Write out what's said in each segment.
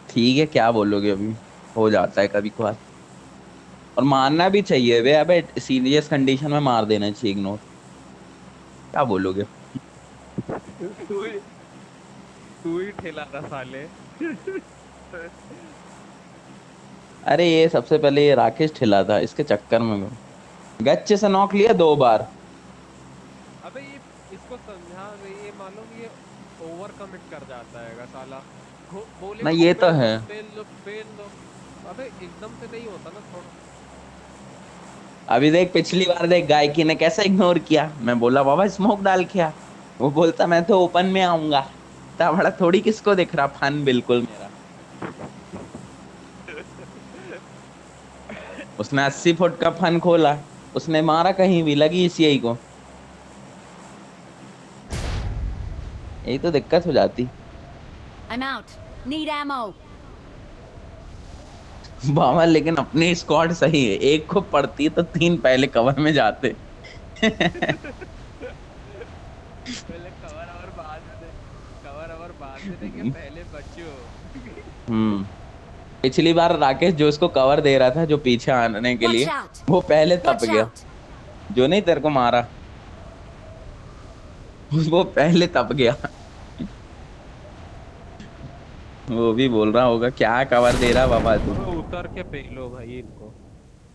ठीक है, क्या बोलोगे अभी। हो जाता है कभी कभार। और मारना भी चाहिए वे, अबे सीरियस कंडीशन में मार देना चाहिए इग्नोर। क्या बोलोगे। तू ही तू ही ठेला रहा साले। अरे ये सबसे पहले ये राकेश ठिला था, इसके चक्कर में गच्चे से नॉक लिया 2 बार। अबे ये इसको समझा रही है, मालूम ये ओवर कमिट कर जाता है साला। ना बोलेगा ये तो फेल है। लो फेल लो फेल लो। अबे एकदम से नहीं होता ना थोड़ा। अभी देख, पिछली बार देख गायकी ने कैसा इग्नोर किया, मैं बोला बाबा स्मोक डाल के आ। वो बोलता मैं तो ओपन में आऊंगा। इतना बड़ा थोड़ी किसको दिख रहा फन बिल्कुल मेरा। उसने 80 फुट का फन खोला। उसने मारा कहीं भी, लगी इसी यही को। यही तो दिक्कत हो जाती। I'm out. Need ammo. बाबा लेकिन अपनी स्क्वाड सही है, एक को पड़ती तो 3 पहले कवर में जाते। पहले कवर और बाद में देंगे, पहले बच्चों। हम्म। पिछली बार राकेश जो उसको कवर दे रहा था, जो पीछे आने के Watch लिए, out. वो पहले तप Watch गया। out. जो नहीं तेरे को मारा, वो पहले तप गया। वो भी बोल रहा होगा क्या कवर दे रहा बाबा तू। अबे उतर के पेलो भाई इनको।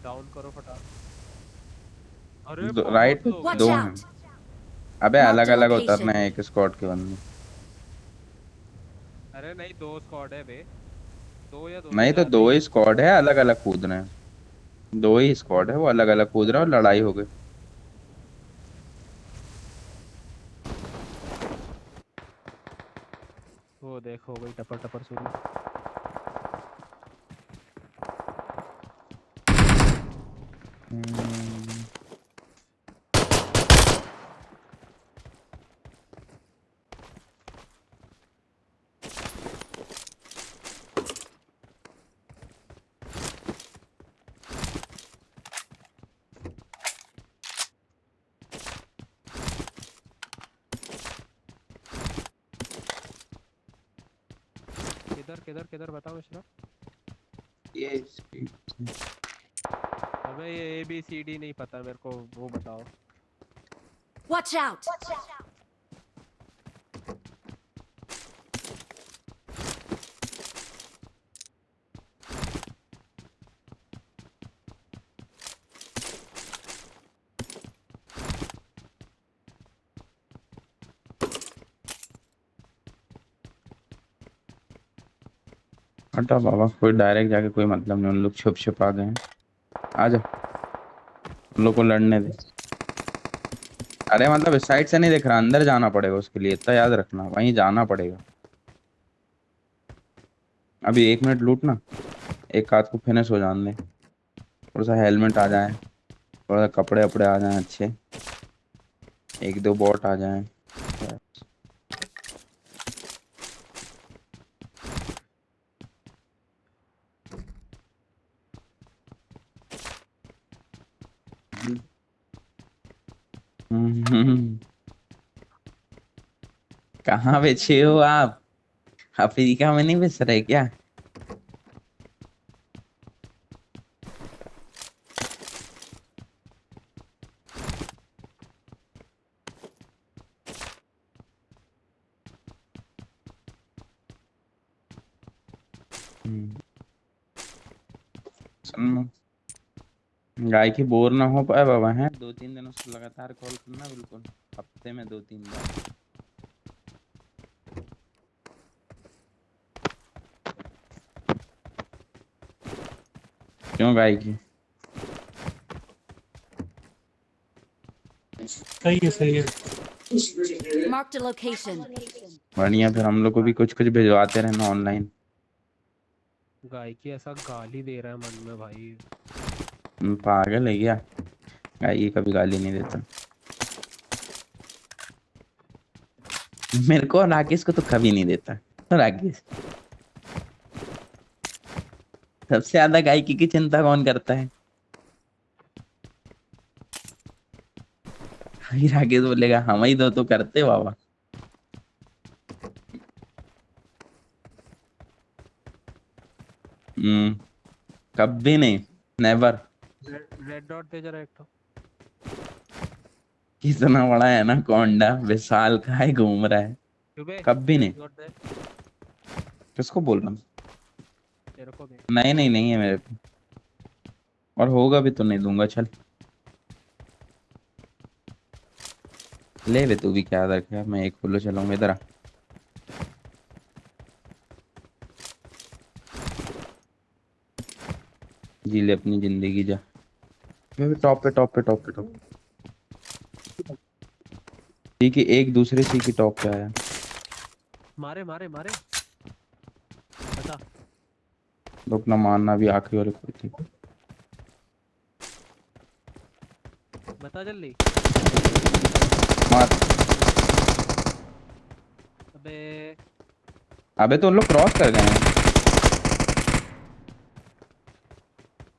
डाउन करो फटाक। अरे बहुत राइट। लोग Watch दो हैं। हैं। out. अबे अलग Marked a अलग उतरना location. है एक स्क्वाड के बंदे। अरे नहीं, दो स्क्वाड है बे। दो या दोनों नहीं तो ज्यादा दो ही ही है। स्क्वाड है, अलग अलग कूद रहे हैं। 2 ही स्क्वाड है, वो अलग अलग कूद रहे हैं और लड़ाई हो गई। वो देखो भाई टपर टपर शुरू। हम्म, किधर किधर किधर बताओ मिश्रा। ये अबे ये ए बी सी डी नहीं पता मेरे को, वो बताओ। Watch out. हटा बाबा, कोई डायरेक्ट जाके कोई मतलब नहीं, उन लोग छुप छुप आ गए हैं। आ जा, उन लोग को लड़ने दे। अरे मतलब इस साइड से नहीं दिख रहा, अंदर जाना पड़ेगा उसके लिए, इतना याद रखना, वहीं जाना पड़ेगा। अभी 1 मिनट लूट ना, एक हाथ को फिनिश हो जाने दे। थोड़ा सा हेलमेट आ जाए, थोड़ा सा कपड़े वपड़े आ जाए अच्छे, एक दो बॉट आ जाए। हम्म, कहाँ बेचे हो आप। अफ्रीका में नहीं बेच रहे क्या। हम्म, सुन, गाय की बोर ना हो पाए बाबा, है 2-3 दिनों से लगातार कॉल करना, बिल्कुल हफ्ते में 2-3 बार। क्यों गाय की। सही है सही है। Marked a location. बढ़िया, फिर हम लोग को भी कुछ कुछ भिजवाते रहना ऑनलाइन। गाय की ऐसा गाली दे रहा है मन में भाई। पागल है क्या, गाय की कभी गाली नहीं देता। मेरे को राकेश को तो कभी नहीं देता। राकेश सबसे ज्यादा गायकी की चिंता कौन करता है। भाई राकेश बोलेगा हम ही तो करते बाबा। हम्म। कभी नहीं। नेवर। रेड डॉट दे जरा एक तो। कितना बड़ा है ना कोंडा, विशाल का ही घूम रहा है। क्यों कभी नहीं। रेड डॉट दे किसको बोल रहा हूँ? तेरे को भी। नहीं नहीं, नहीं है मेरे पे। और होगा भी तो नहीं दूंगा, चल। ले वे, तू भी क्या रखा, मैं एक फुल्लो चलाऊंगा, इधर आ। जी ले अपनी जिंदगी जा। टॉप पे टॉप पे टॉप पे टॉप। ठीक है, एक दूसरे सी की टॉप पे आया। मारे मारे मारे। बता। रुकना, मारना भी आखिरी वाले कोई थी। बता जल्दी। मार। अबे अबे तो उन लोग क्रॉस कर गए हैं।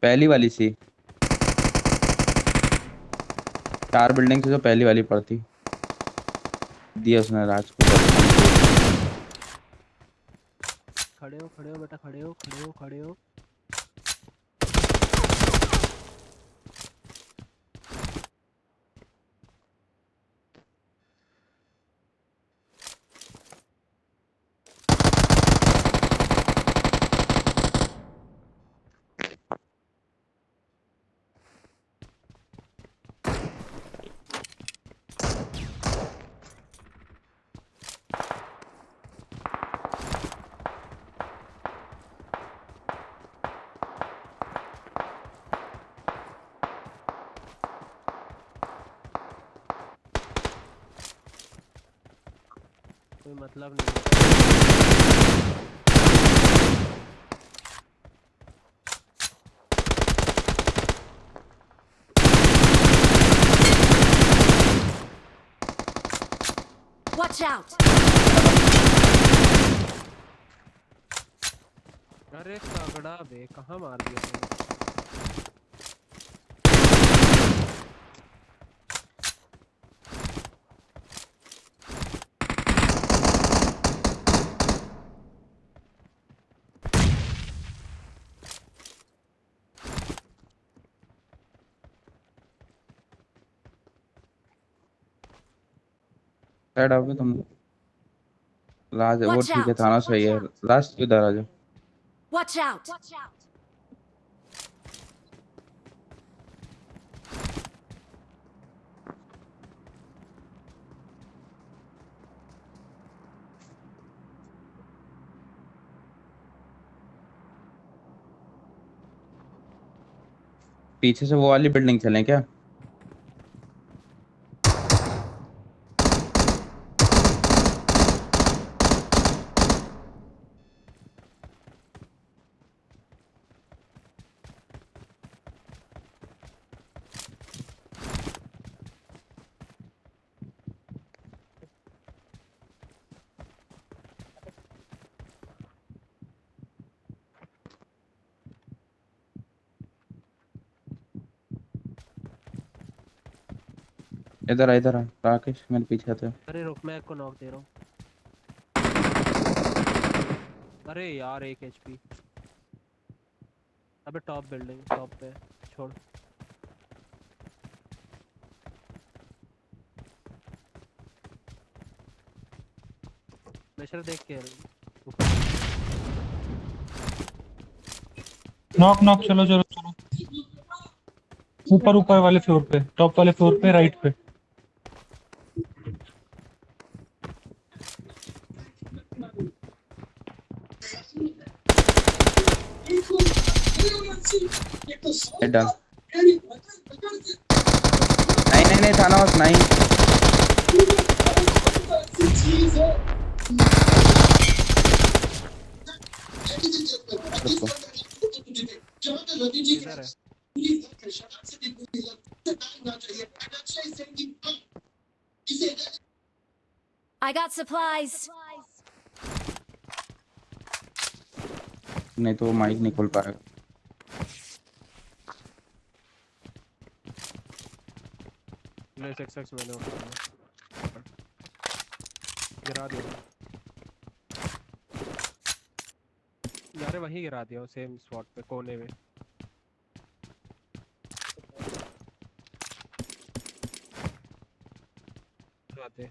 पहली वाली सी। 4 बिल्डिंग से जो पहली वाली पड़ती। दिया उसने राज को बस। खड़े हो बेटा, खड़े हो खड़े हो खड़े हो। कोई मतलब नहीं है। Watch out! अरे तगड़ा बे, कहाँ मार दिया तूने? साइड आओगे तुम? राज वो Watch ठीक है, out! थाना सही है। लास्ट इधर आ जाओ। Watch out! पीछे से वो वाली बिल्डिंग चलें क्या? इधर आ, इधर आ राकेश, मेरे पीछे आते हो। अरे रुक, मैं एक को नॉक दे रहा हूँ। अरे यार 1 HP। अबे टॉप बिल्डिंग, टॉप पे। छोड़। प्रेशर देख के ऊपर। नॉक नॉक, चलो चलो चलो। ऊपर ऊपर वाले फ्लोर पे, टॉप वाले फ्लोर पे, राइट पे। हेड डाल। नहीं नहीं नहीं, थाना बस नहीं। रुको। किधर है? I got supplies. नहीं तो माइक नहीं खोल पाएगा। ले 6x मैंने उठा लिया। गिरा दिया। यार वहीं गिरा दिया सेम स्पॉट पे कोने में। आते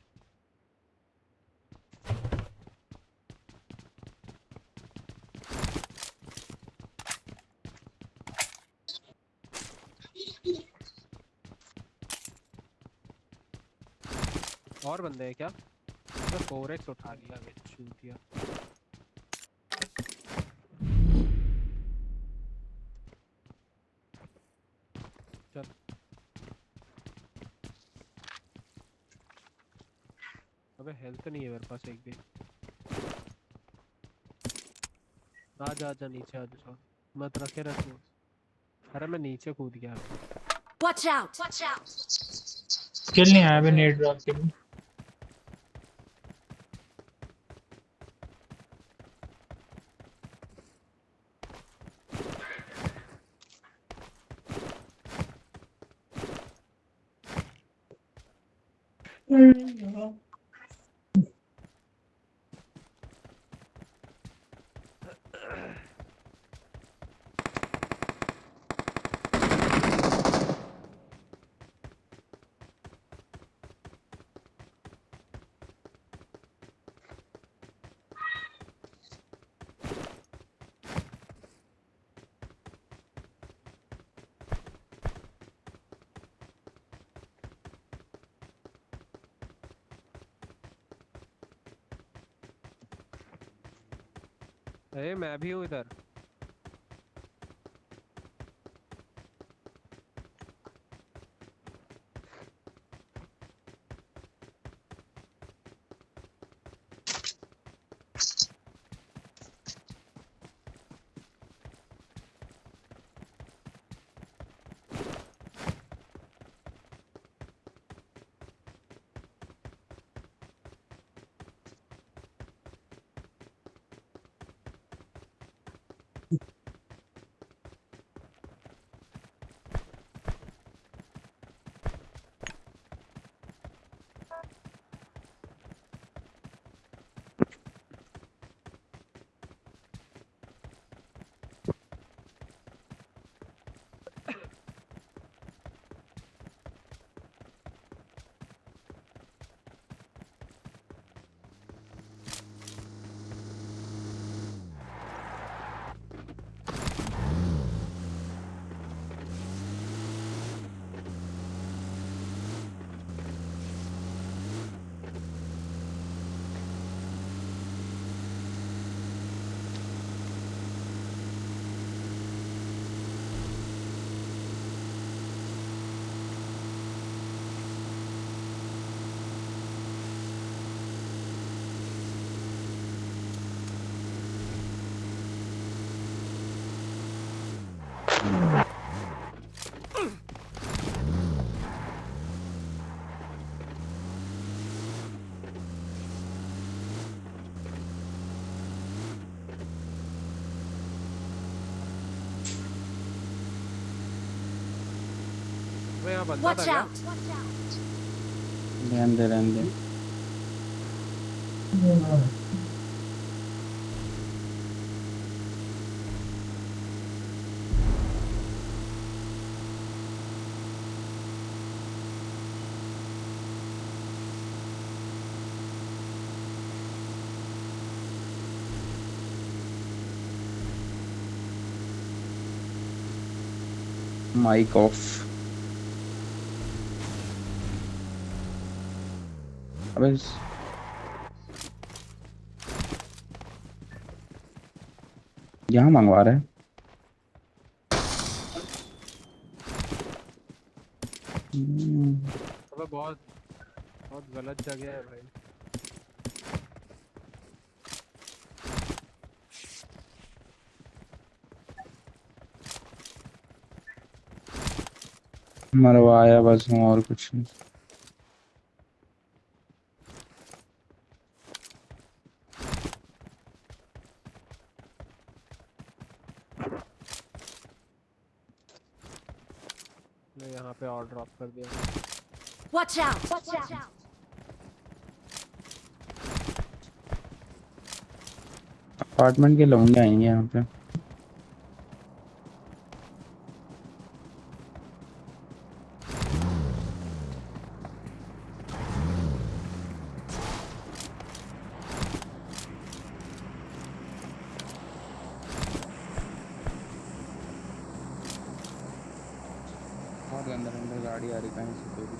और बंदे हैं क्या? मैं 4x उठा लिया, छूट दिया। चल अबे हेल्थ नहीं है मेरे पास एक भी। आजा आजा नीचे आजा, मत रखे रख। अरे मैं नीचे कूद गया। Watch out! Watch out! किल नहीं आया अबे नेट ड्रॉप के लिए। अरे मैं भी हूँ इधर। वो यहाँ बंदा था Watch क्या? out! रहने दे रहने दे। Mic off. अबे यहाँ मंगवा रहे हैं। अबे बहुत बहुत गलत जगह है भाई। मरवाया बस हूँ और कुछ नहीं। मैं यहाँ पे और ड्रॉप कर दिया। Watch out! Watch out! Apartment के लौंडे आएंगे यहाँ पे। बहुत अंदर अंदर गाड़ी आ रही कहीं से कोई भी।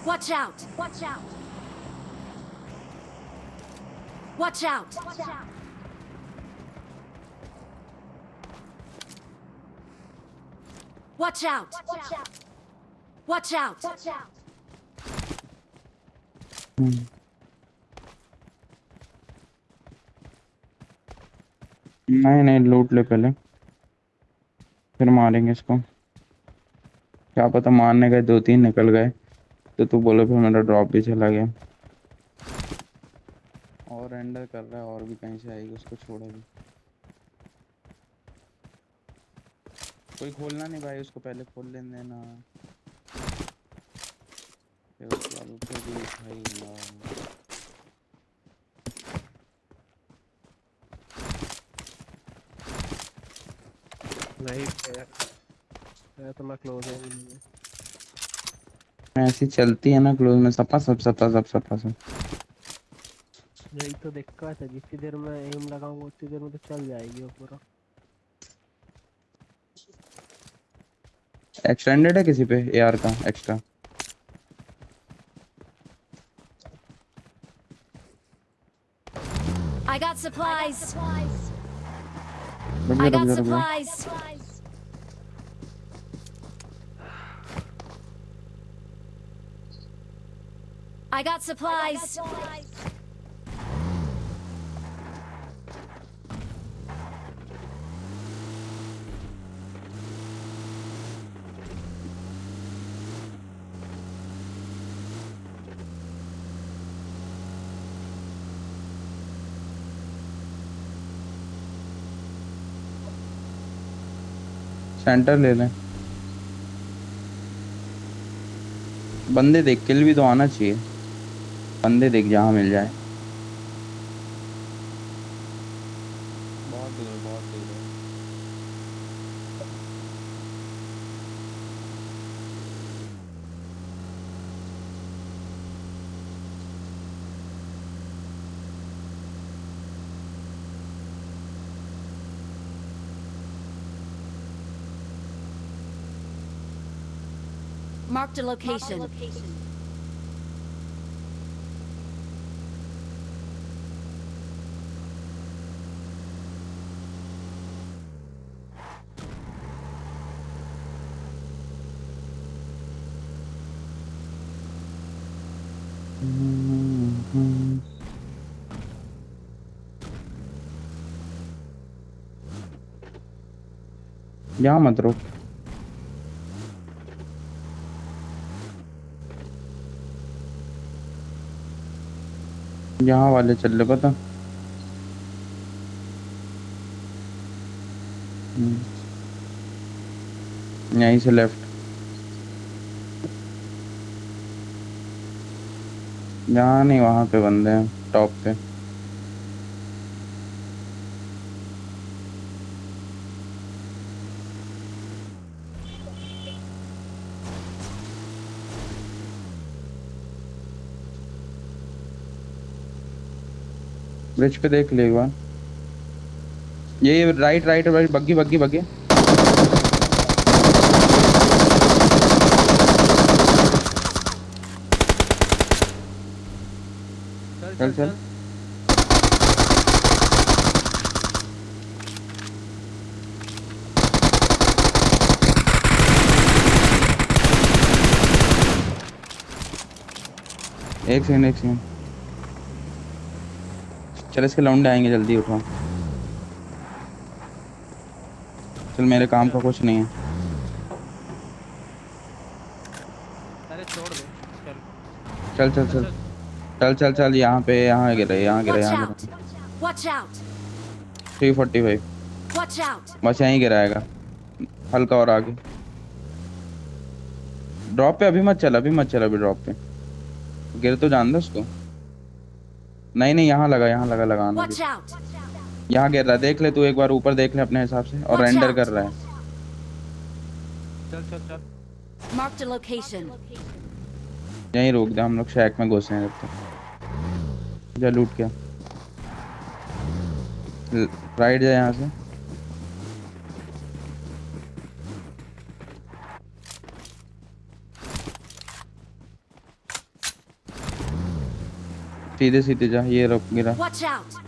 Watch out! Watch out! Watch out! Watch out! Watch out! नहीं नहीं, लूट ले पहले, फिर मारेंगे इसको। क्या पता मारने गए 2-3 निकल गए तो तू बोले फिर मेरा ड्रॉप भी चला गया। और रेंडर कर रहा है, और भी कहीं से आएगी, उसको छोड़े भी। कोई खोलना नहीं भाई, उसको पहले खोल लेने देना, फिर उसके बाद उठेगी भाई यार। नहीं मैं तो मैं क्लोज है नहीं है। ऐसी चलती है ना क्लोज में, सपा सब सपा सब सपा सब। यही तो दिक्कत है, जितनी देर में एम लगाऊंगा उतनी देर में तो चल जाएगी वो पूरा। एक्सटेंडेड है किसी पे एआर का एक्स्ट्रा? I got supplies. रुक I जा रुक got जा रुक जा। supplies. I got supplies. Centre ले लें। बंदे देख, किल भी तो आना चाहिए। बंदे देख जहाँ मिल जाए। बहुत दूर है, बहुत दूर है। Marked a location. यहाँ मत रुक। यहाँ वाले चल रहे पता। यहीं से लेफ्ट। यहाँ नहीं, वहाँ पे बंदे हैं टॉप पे। ब्रिज पे देख ले एक बार। ये राइट राइट राइट, बग्गी बग्गी बग्गी। चल चल। एक सेकंड एक सेकंड। चल इसके लौंडे आएंगे, जल्दी उठाओ। चल मेरे काम का कुछ नहीं है। अरे छोड़ दे चल चल। चल चल चल चल चल। यहाँ पे, यहाँ गिरे यहाँ गिरे Watch यहाँ out! गिरे। Watch out! 345 Watch out! बस यहीं गिराएगा, हल्का और आगे। ड्रॉप पे अभी मत चल, अभी मत चल, अभी ड्रॉप पे गिर तो जान दे उसको। नहीं नहीं, यहाँ लगा लगाना भी। Watch out! यहाँ गिर रहा है, देख ले तू एक बार ऊपर देख ले अपने हिसाब से, और Watch रेंडर out! कर रहा है। चल चल चल। Marked a location. यहीं रोक दे, हम लोग शैक में घुसे हैं जब तक। जा लूट क्या, राइट जा यहाँ से। सीधे सीधे जा, ये रोक गिरा। Watch out!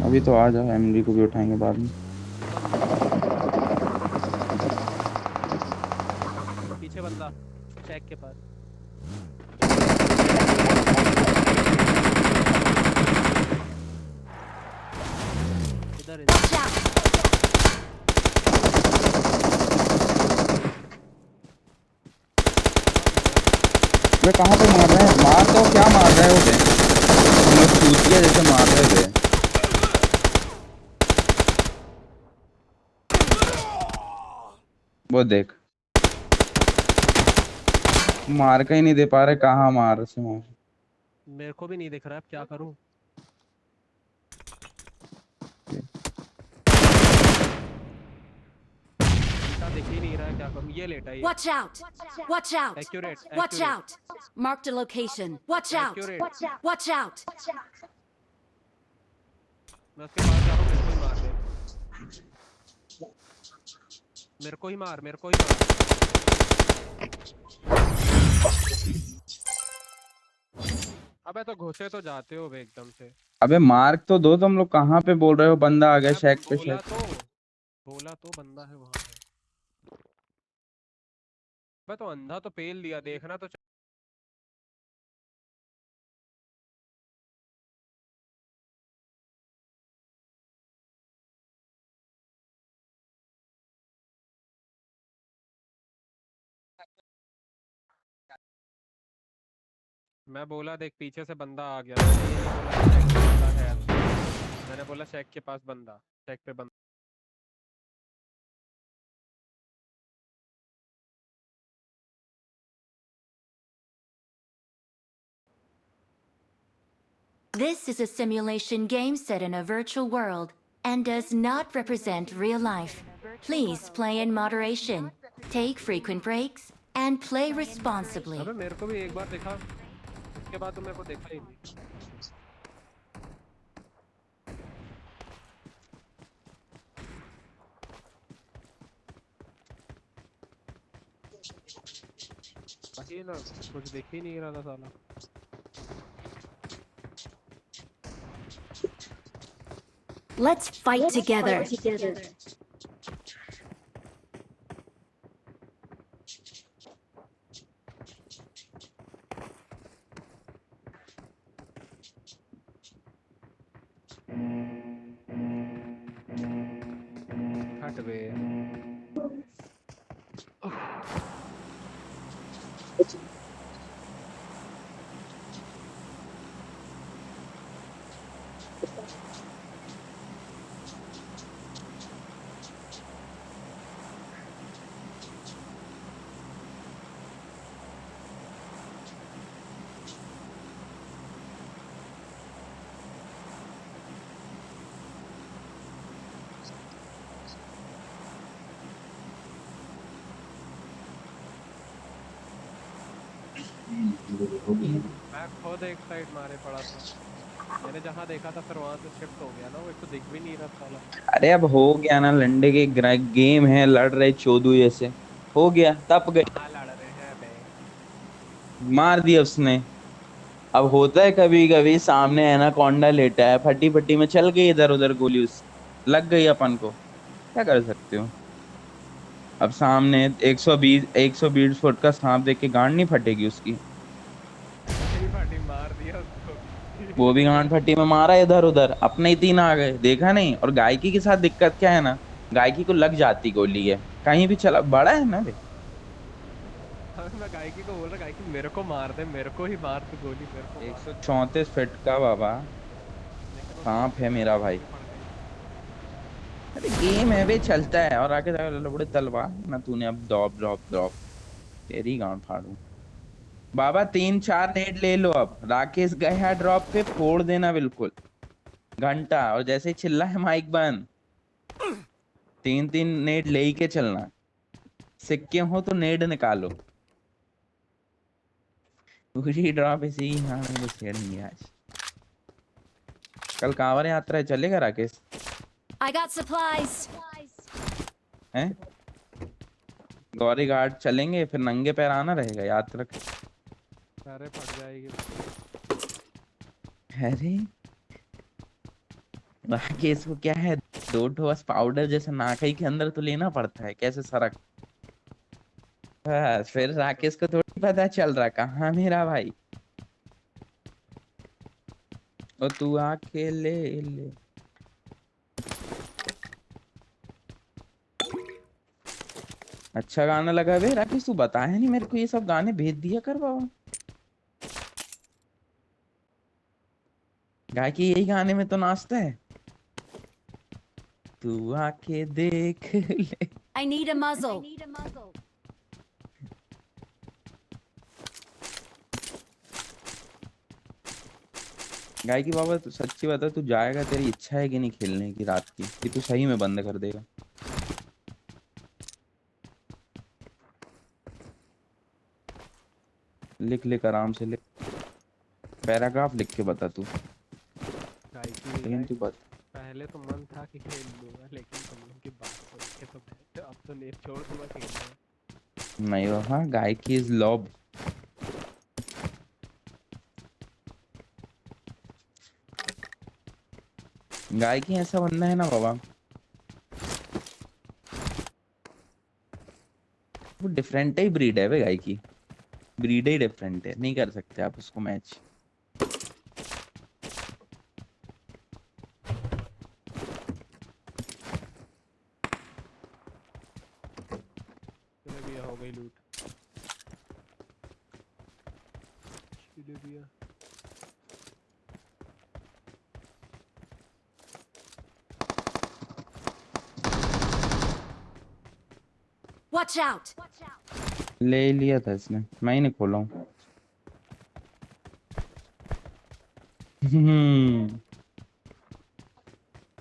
अभी तो आ जा, एमडी को भी उठाएंगे बाद में। पीछे बंदा चेक के पास। इधर इधर। Watch out! वे कहाँ पे मार रहे हैं? मार तो क्या मार रहे हो बे? हम लोग चूतिया जैसे मार रहे थे। वो देख, मार का ही नहीं दे पा रहे, कहाँ मार से मार। मेरे को भी नहीं दिख रहा है, अब क्या करूं? दिख ही नहीं रहा है, क्या करूं? ये लेटा है। Watch out! Watch out! Accurate Watch out! Marked a location. Watch out! Accurate. Watch out! मैं उसके पास जा रहा हूं, मेरे को ही मार दे। मेरे को ही मार, मेरे को ही मार। अबे तो घुसे तो जाते हो बे एकदम से। अबे मार्क तो दो, तुम लोग कहाँ पे बोल रहे हो? बंदा आ गया शैक पे। बोला तो बंदा है वहां पे। मैं तो अंधा तो पेल दिया, देखना तो मैं बोला देख पीछे से बंदा आ गया। मैंने बोला शेक के पास बंदा, शेक पे बंदा। This is a simulation game set in a virtual world and does not represent real life. Please play in moderation, take frequent breaks, and play responsibly. अबे मेरे को भी एक बार देखा, उसके बाद तो मेरे को देखा ही नहीं। बाकी ना कुछ देख ही नहीं रहा था साला। Let's fight together. हट बे। मैं खुद एक साइड मारे पड़ा था। मैंने जहाँ देखा था फिर वहां से शिफ्ट हो गया ना, वो एक तो दिख भी नहीं रहा साला। अरे अब हो गया ना, लंडे के गेम है, लड़ रहे चोदू जैसे, हो गया तप गए। हाँ लड़ रहे हैं बे। मार दिया उसने। अब होता है कभी कभी, सामने एनाकोंडा लेटा है, फटी फटी में चल गई इधर उधर गोली, उस लग गई अपन को, क्या कर सकते हो। अब सामने 120 फुट का सांप देख के गांड नहीं फटेगी उसकी। फाटी मार दिया उसको। वो भी गांड फट्टी में मारा इधर उधर, अपने ही 3 आ गए, देखा नहीं। और गायकी के साथ दिक्कत क्या है ना, गायकी को लग जाती गोली है, कहीं भी चला, बड़ा है ना बे। मैं गायकी को बोल रहा, गायकी मेरे को मार दे, मेरे को ही मार तू गोली, मेरे को मार। 134 फीट का बाबा लेकिन वो सांप है मेरा भाई। भी पड़ गई। अरे गेम है वे, चलता है। और आके जाकर लबड़े तलवा ना तूने अब ड्रॉप ड्रॉप ड्रॉप, तेरी गांड फाड़ू बाबा। 3-4 नेट ले लो अब। राकेश गया ड्रॉप पे, फोड़ देना बिल्कुल घंटा। और जैसे ही चिल्ला है माइक बंद। 3-3 नेट ले ही के चलना। सिक्के हो तो नेट निकालो। पूरी ड्रॉप ऐसे ही हाँ में छेड़ेंगे आज। कल कांवड़ यात्रा है, चलेगा राकेश? I got supplies. हैं? गौरी घाट चलेंगे, फिर नंगे पैर आना रहेगा, याद रख। अरे फट जाएगी। अरे राकेश को क्या है, 2 ठोस पाउडर जैसे नाकई के अंदर तो लेना पड़ता है, कैसे सरक। बस फिर राकेश को थोड़ी पता चल रहा कहाँ मेरा भाई। ओ तू आके ले ले। अच्छा गाना लगा बे राकेश, तू बताया नहीं मेरे को, ये सब गाने भेज दिया कर बाबा। गायकी यही गाने में तो नाचता है। तू आके देख ले। I need a muzzle. गायकी बाबा तू सच्ची बता, तू जाएगा, तेरी इच्छा है कि नहीं खेलने की रात की, कि तू सही में बंद कर देगा? लिख लिख आराम से लिख, पैराग्राफ लिख के बता तू। गायकी लेकिन तू बता। पहले तो मन था कि खेल लूंगा, लेकिन तुम लोग की बात सुन के तो अब तो नेट छोड़ दूंगा खेलना। नहीं बाबा, गायकी इज लव। गायकी ऐसा बंदा है ना बाबा, वो डिफरेंट ही ब्रीड है वे। गायकी ब्रीड ही डिफरेंट है, नहीं कर सकते आप उसको मैच। चलो भैया, हो गई लूट। चलो भैया। Watch out. ले लिया था इसने, मैं ही नहीं खोला हूँ।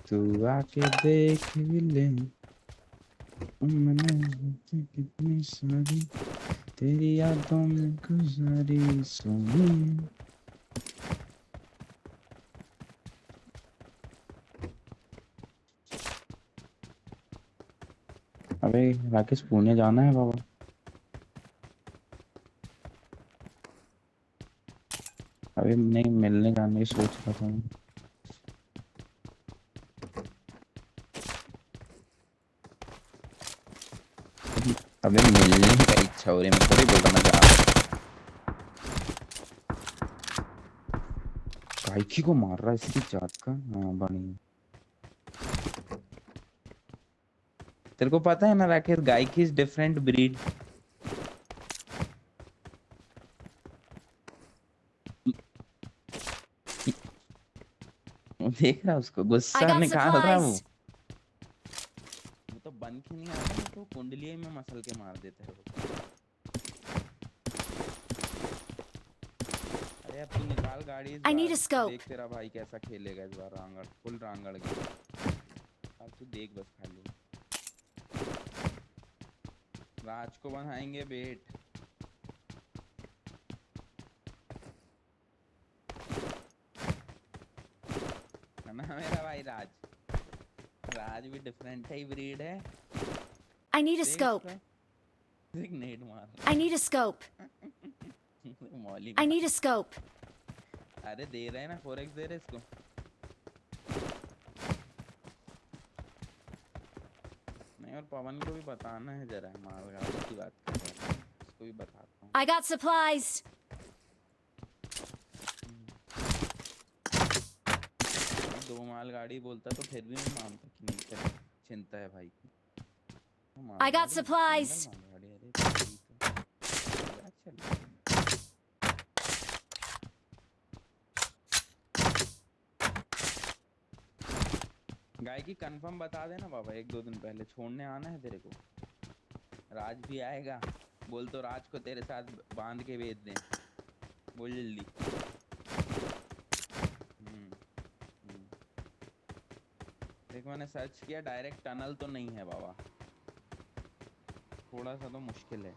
तू आके देख ले, कितनी सारी तेरी यादों में गुजारी सोनी। अबे राकेश, पुणे जाना है बाबा। अभी नहीं, मिलने जाने की सोच रहा था मैं। अबे मिलने का इच्छा हो रही है, मैं तभी बोल रहा मैं जा रहा हूँ। गायकी को मार रहा है इसकी जात का। हाँ बढ़िया। तेरे को पता है ना राकेश, गायकी इज डिफरेंट ब्रीड। देख रहा उसको, I गुस्सा got निकाल रहा वो। supplies. वो तो बन के नहीं आता ना, तो कुंडली में मसल के मार देता है वो। अरे अब तू निकाल गाड़ी इस I need bar. a scope. देख तेरा भाई कैसा खेलेगा इस बार, रांगड़ फुल रांगड़ के। अब तू देख बस खाली। राज को बनाएंगे बेट। है ना मेरा भाई राज? राज भी डिफरेंट है, ब्रीड है। I need a देख scope. इसको, देख नेट मार I need a scope. Mauli I need a scope. अरे दे रहे हैं ना, 4x दे रहे इसको। नहीं, और पवन को भी बताना है जरा, मालगाड़ी की बात कर रहा था, उसको भी बताता हूँ। I got supplies. 2 मालगाड़ी बोलता तो फिर भी मैं मानता कि नहीं, चल चिंता है भाई की। I got supplies. मालगाड़ी, अरे तेरी तो क्या गाय की कंफर्म बता देना बाबा, 1-2 दिन पहले छोड़ने आना है तेरे को। राज भी आएगा। बोल तो राज को तेरे साथ बांध के भेज दें। बोल जल्दी। हम्म। हम्म। देख मैंने सर्च किया, डायरेक्ट टनल तो नहीं है बाबा, थोड़ा सा तो मुश्किल है।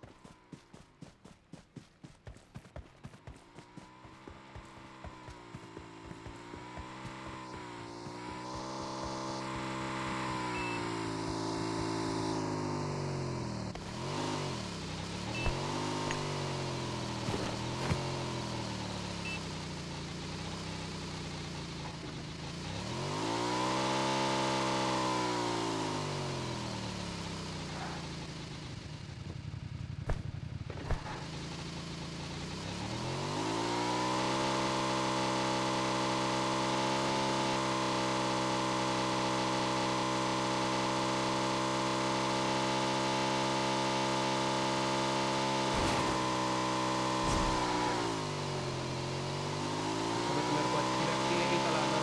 तुम्हें तो मेरे को अच्छी लगती है कि चलाना।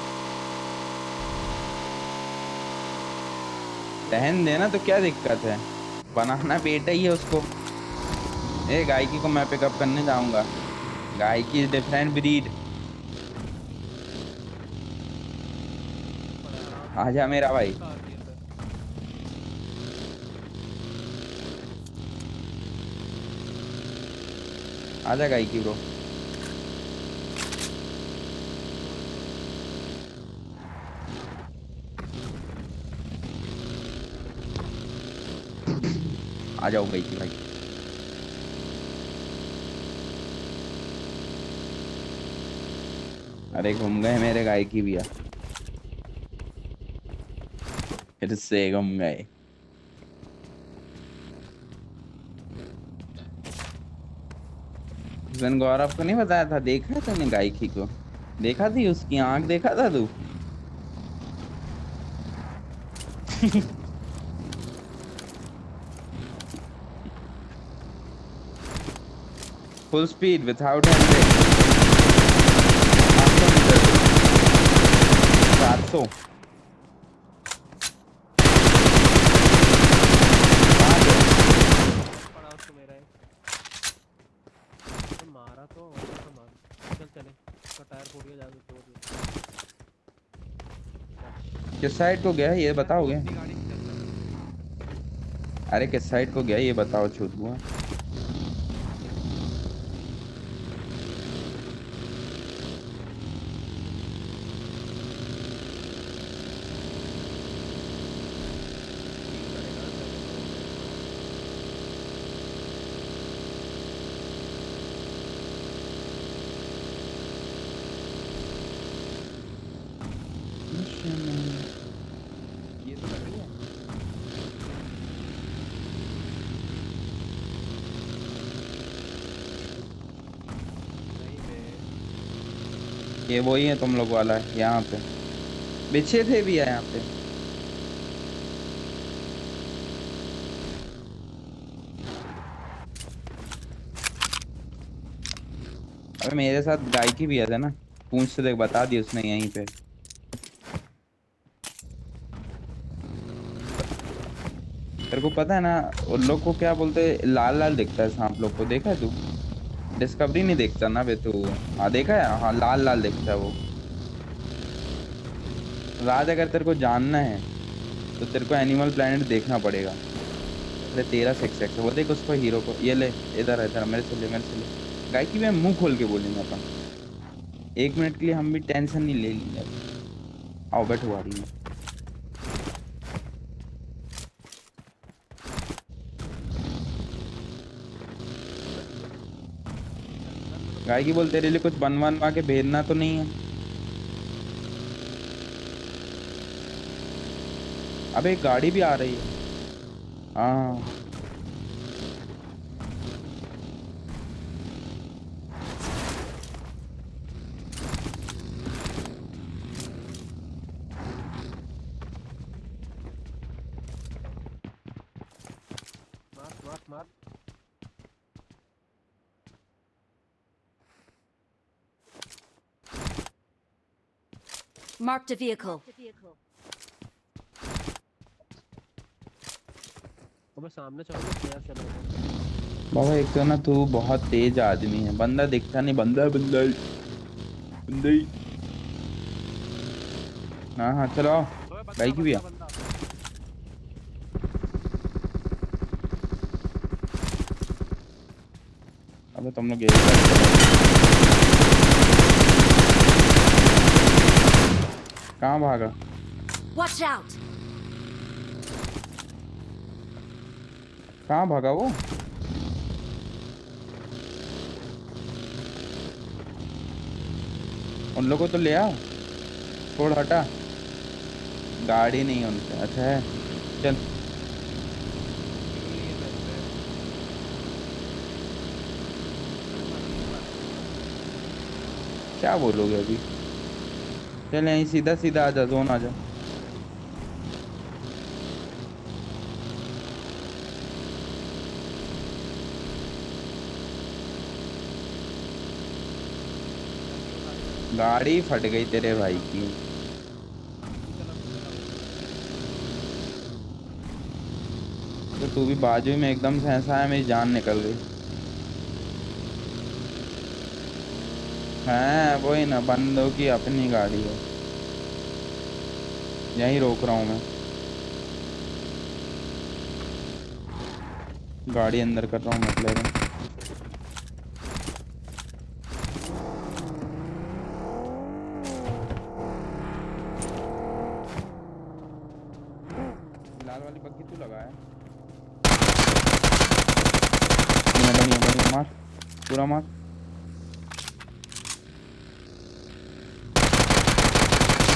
रहन देना तो क्या दिक्कत है, बनाना बेटा ही है उसको। ए गायकी को मैं पिकअप करने जाऊंगा। गायकी इज डिफरेंट ब्रीड। पर आराम से आजा चलाना मेरा भाई, भाई। काफियत है। आजा गायकी ब्रो। छोड़ छोड़। आ जाओ गायकी भाई। अरे घूम गए मेरे गायकी भैया, फिर से घूम गए। उस दिन गौरव को नहीं बताया था, देखा है तूने गायकी को? देखा थी उसकी आंख, देखा था तू? Full speed without hand. 700 पड़ा उसको मेरा एक। तो मारा तो और कैसा मारू। चल चले, उसका टायर फूट गया, ज्यादा जोर दे। किस साइड को गया ये यार तू बताओगे? अपनी गाड़ी से चल चल। अरे किस साइड को गया ये बताओ छूटुआ। ठीक करेगा ना पहले तो मैं। ये तो लग रही है। नहीं बे। ये वही है तुम लोग वाला है यहाँ पे, पीछे थे भी है यहाँ पे। अबे मेरे साथ गायकी भी है था ना, पूछ से देख, बता दी उसने यहीं पे। तेरे को पता है ना उन लोग को क्या बोलते हैं, लाल लाल दिखता है सांप लोग को, देखा है तू? डिस्कवरी नहीं देखता ना बे तू? हाँ देखा है, हाँ लाल लाल दिखता है वो। राज अगर तेरे को जानना है तो तेरे को एनिमल प्लेनेट देखना पड़ेगा। अरे तेरा सेक्स है वो, देख उसको हीरो को, ये ले। इधर इधर मेरे से ले, मेरे से ले। गायकी में मुंह खोल के बोलेंगे अपन, 1 मिनट के लिए हम भी टेंशन नहीं ले लेंगे। आओ बैठो गाड़ी में। अंदर में तो गाय की पहुंच बोल, गए। तेरे लिए कुछ बनवा के भेजना तो नहीं है? अबे एक गाड़ी भी आ रही है। हाँ। मार मार मार। Marked a vehicle. अबे सामने चलो ना, प्लेयर चलो। बाबा एक तो ना तू बहुत तेज आदमी है, बंदा दिखता नहीं, बंदा बंदा बंदा ही। हाँ हाँ चलो आओ। अबे भाई बंदा की भी बंदा आ। बंदा। अबे तुम लोग यही करते हो। कहाँ भागा? Watch out! कहाँ भागा वो? उन लोगों को तो ले आओ। छोड़ हटा। गाड़ी नहीं है उनसे, अच्छा है। चल। क्यों नहीं है मेरे पे? क्या बोलोगे अभी? चल यहीं सीधा सीधा आजा, जोन आजा। चल क्यों गाड़ी लगा? गाड़ी फट गई तेरे भाई की। तू चला तू चला। तो तू भी बाजू में एकदम से ऐसा है, मेरी जान निकल गई। है वही ना, बंदों की अपनी गाड़ी है। यहीं रोक रहा हूँ मैं। गाड़ी अंदर कर रहा हूँ मतलब। लाल वाली बग्गी तू लगा है। बढ़िया बढ़िया बढ़िया, मार। पूरा मार।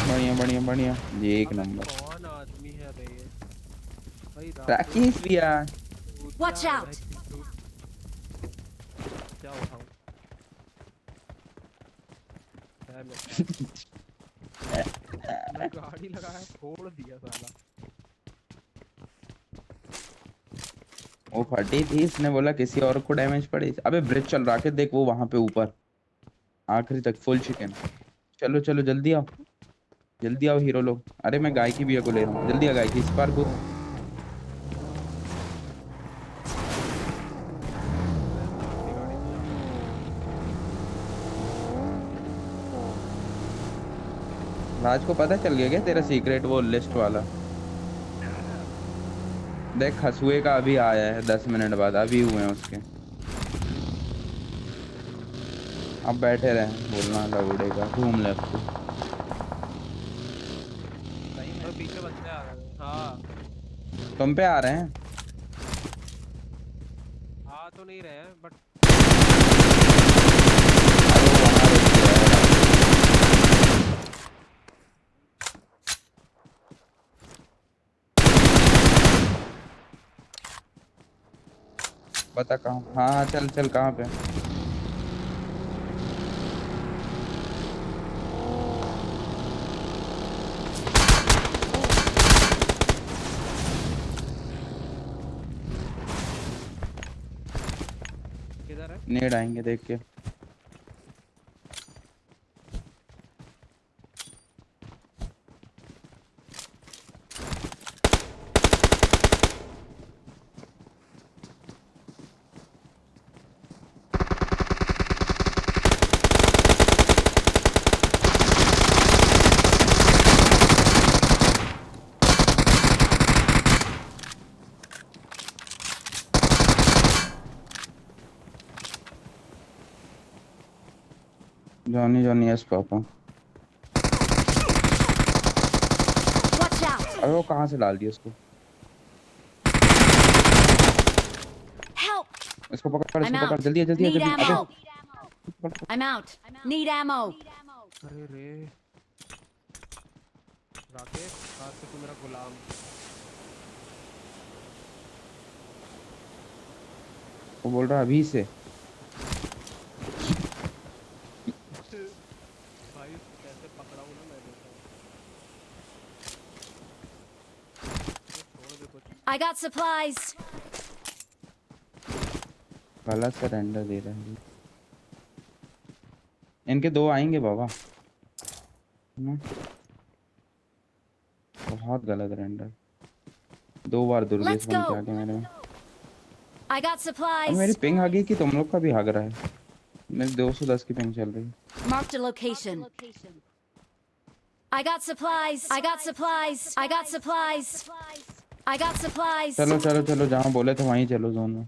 बढ़िया बढ़िया बढ़िया। ये एक अबे नंबर। कौन आदमी है बे ये? भाई राकेश राकेश भैया। तू क्या Watch है भाई out! तू? क्या उठाऊं? है मेरे पास। मैं गाड़ी लगाया फोड़ दिया साला। वो फटी थी, इसने बोला किसी और को डैमेज पड़े। अबे ब्रिज चल रहा है, देख वो वहां पे ऊपर। आखिरी तक फुल चिकन। चलो चलो जल्दी आओ। जल्दी आओ हीरो लोग। अरे मैं गाय की बिया को ले रहा हूँ, जल्दी आ गाय की, इस पार कूद। मैं सामने गाड़ी में जाऊँ। राज को पता चल गया क्या तेरा सीक्रेट, वो लिस्ट वाला? देख हसुए का अभी आया है, 10 मिनट बाद अभी हुए हैं उसके। अब बैठे रहे, बोलना लौड़े का घूम ले अब तू। सही में अबे पीछे बंदे आ रहे हैं। हाँ। तुम पे आ रहे हैं। आ तो नहीं रहे हैं बट अरे वो वहां रुक गया है। बता कहाँ? हाँ हाँ चल चल, कहाँ पे? किधर है? नेड आएंगे देख के। Johnny Johnny yes papa. Watch out! अरे वो कहाँ से डाल दिया उसको? Help! इसको पकड़, I'm इसको पकड़, out. जल्दी आ, जल्दी आ, Need जल्दी अबे। ammo. I'm out. Need ammo. अरे रे राकेश, आज से तू मेरा गुलाम। वो बोल रहा अभी से। भाई उसको कैसे पकड़ाऊं ना मैं देखा हूँ। ये छोड़ दे कुछ। I got supplies. गलत सरेंडर दे रहा है। इनके दो आएंगे बाबा। ना, बहुत गलत रेंडर। 2 बार दुर्गेश Let's बन के go. आ गया मेरे में। I got अब मेरी supplies. पिंग आ गई कि तुम लोग का भी भाग रहा है। मेरी 210 की पिंग चल रही है। Marked a location. I got supplies. I got supplies. I got supplies. I got supplies. चलो चलो चलो, जहाँ बोले थे वहीं चलो जोन में।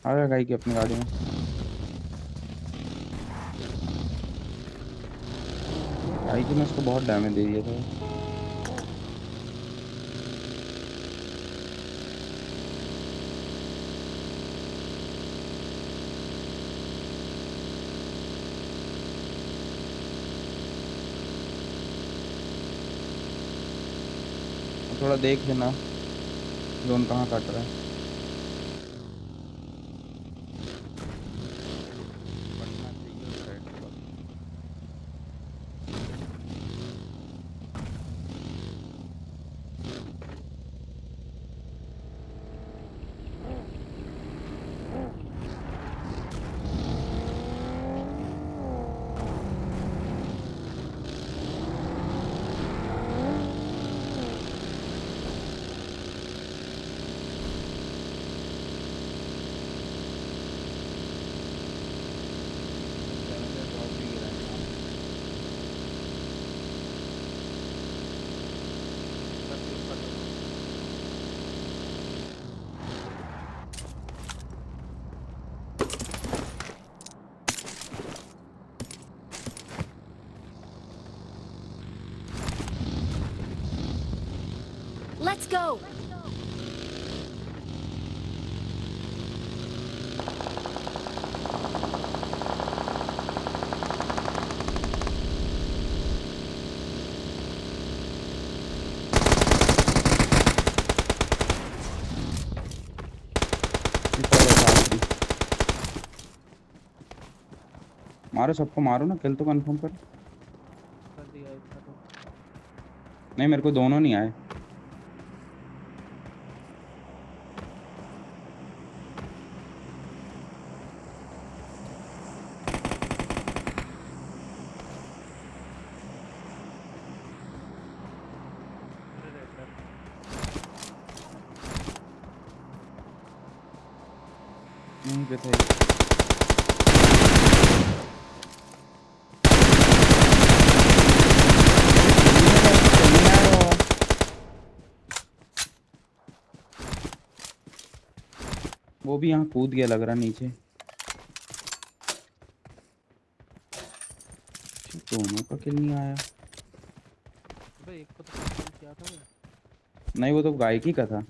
आ गया गाई की अपनी गाड़ी में। गाई की ने उसको बहुत डैमेज दे दिया था। थोड़ा देख लेना जोन कहाँ कट रहा है। पढ़ना चाहिए उस साइड पे बस। चैलेंजर ड्रॉप भी गिरा है यहाँ। बस यूज कर लो। Let's go. इस वाले साथ भी। मारो सबको मारो ना, किल तो कंफर्म कर। कर दिया इसका तो। नहीं मेरे को दोनों नहीं आए। अरे रेडर। यहीं पे थे। वो भी यहाँ कूद गया लग रहा नीचे। दोनों का किल नहीं आया। अबे एक को तो कंफर्म किया था मैं। नहीं वो तो गायकी का था।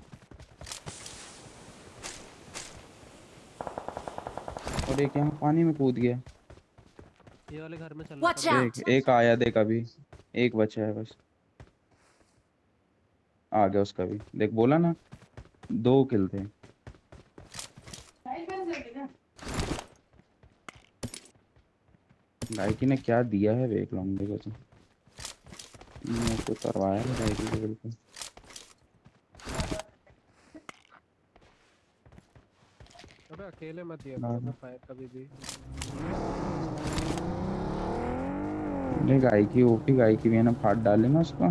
और एक यहाँ पानी में कूद गया। ये वाले घर में चलना Watch पड़ेगा। out. एक एक आया, देख अभी एक बचा है बस। आ गया उसका भी, देख बोला ना 2 किल थे। गायकी ने क्या दिया है देख लौंडे को तो। मेरे को करवाया है गायकी को बिल्कुल। अबे अकेले मत दिया हाँ। करो ना फायर कभी भी। नहीं गायकी ओपी गायकी भी है ना, फाड़ डाले ना उसको।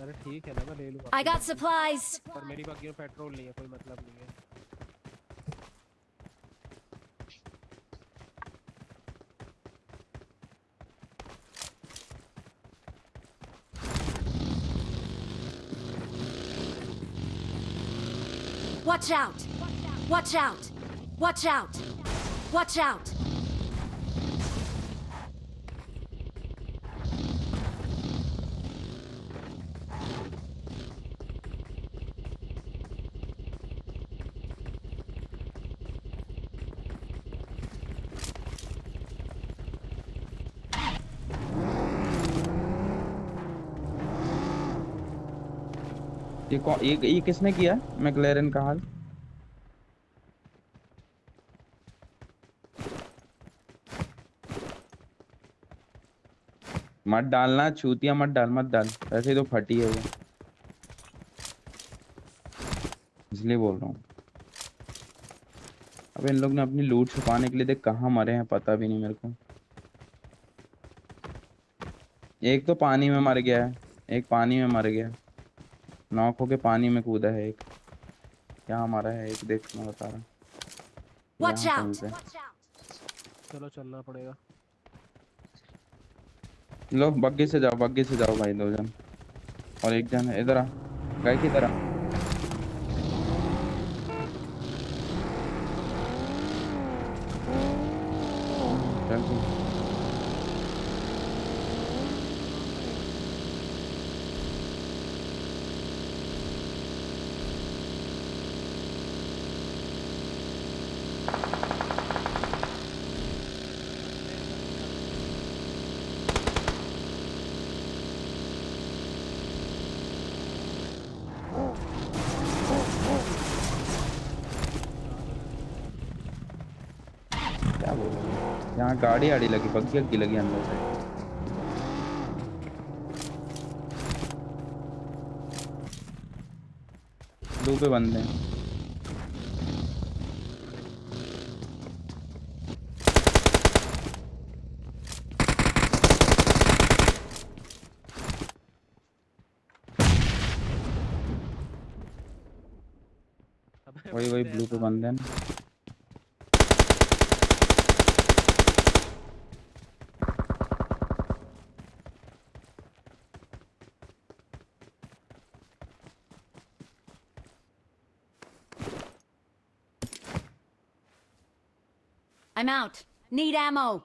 अरे ठीक है ना, मैं ले लूंगा I अपनी got बग्गी। supplies. पर मेरी बग्गी में पेट्रोल नहीं है, कोई मतलब नहीं है। Watch out. Watch out. Watch out. Watch out. ये किसने किया मैक्लेरन का हाल? मत डालना चूतिया, मत डाल मत डाल, वैसे ही तो फटी है वो, इसलिए बोल रहा हूँ। अब इन लोग ने अपनी लूट छुपाने के लिए देख कहाँ मरे हैं पता भी नहीं मेरे को। एक तो पानी में मर गया है, एक पानी में मर गया, नॉक होके पानी में कूदा है एक। यहाँ हमारा है एक, देख मैं बता रहा हूँ, Watch यहाँ कहीं out! पे। चलो चलना पड़ेगा। लो बग्गी से जाओ, बग्गी से जाओ भाई, 2 जन और 1 जन है। इधर आ, गए किधर आ। चल ठीक। क्या बोल रहे हो? यहाँ गाड़ी आड़ी लगी, बग्गी अग्गी लगी अंदर से। ब्लू पे बंदे हैं। अबे वही वही बंदे हैं ब्लू पे सामने। बंदे हैं ना। I'm out. Need ammo.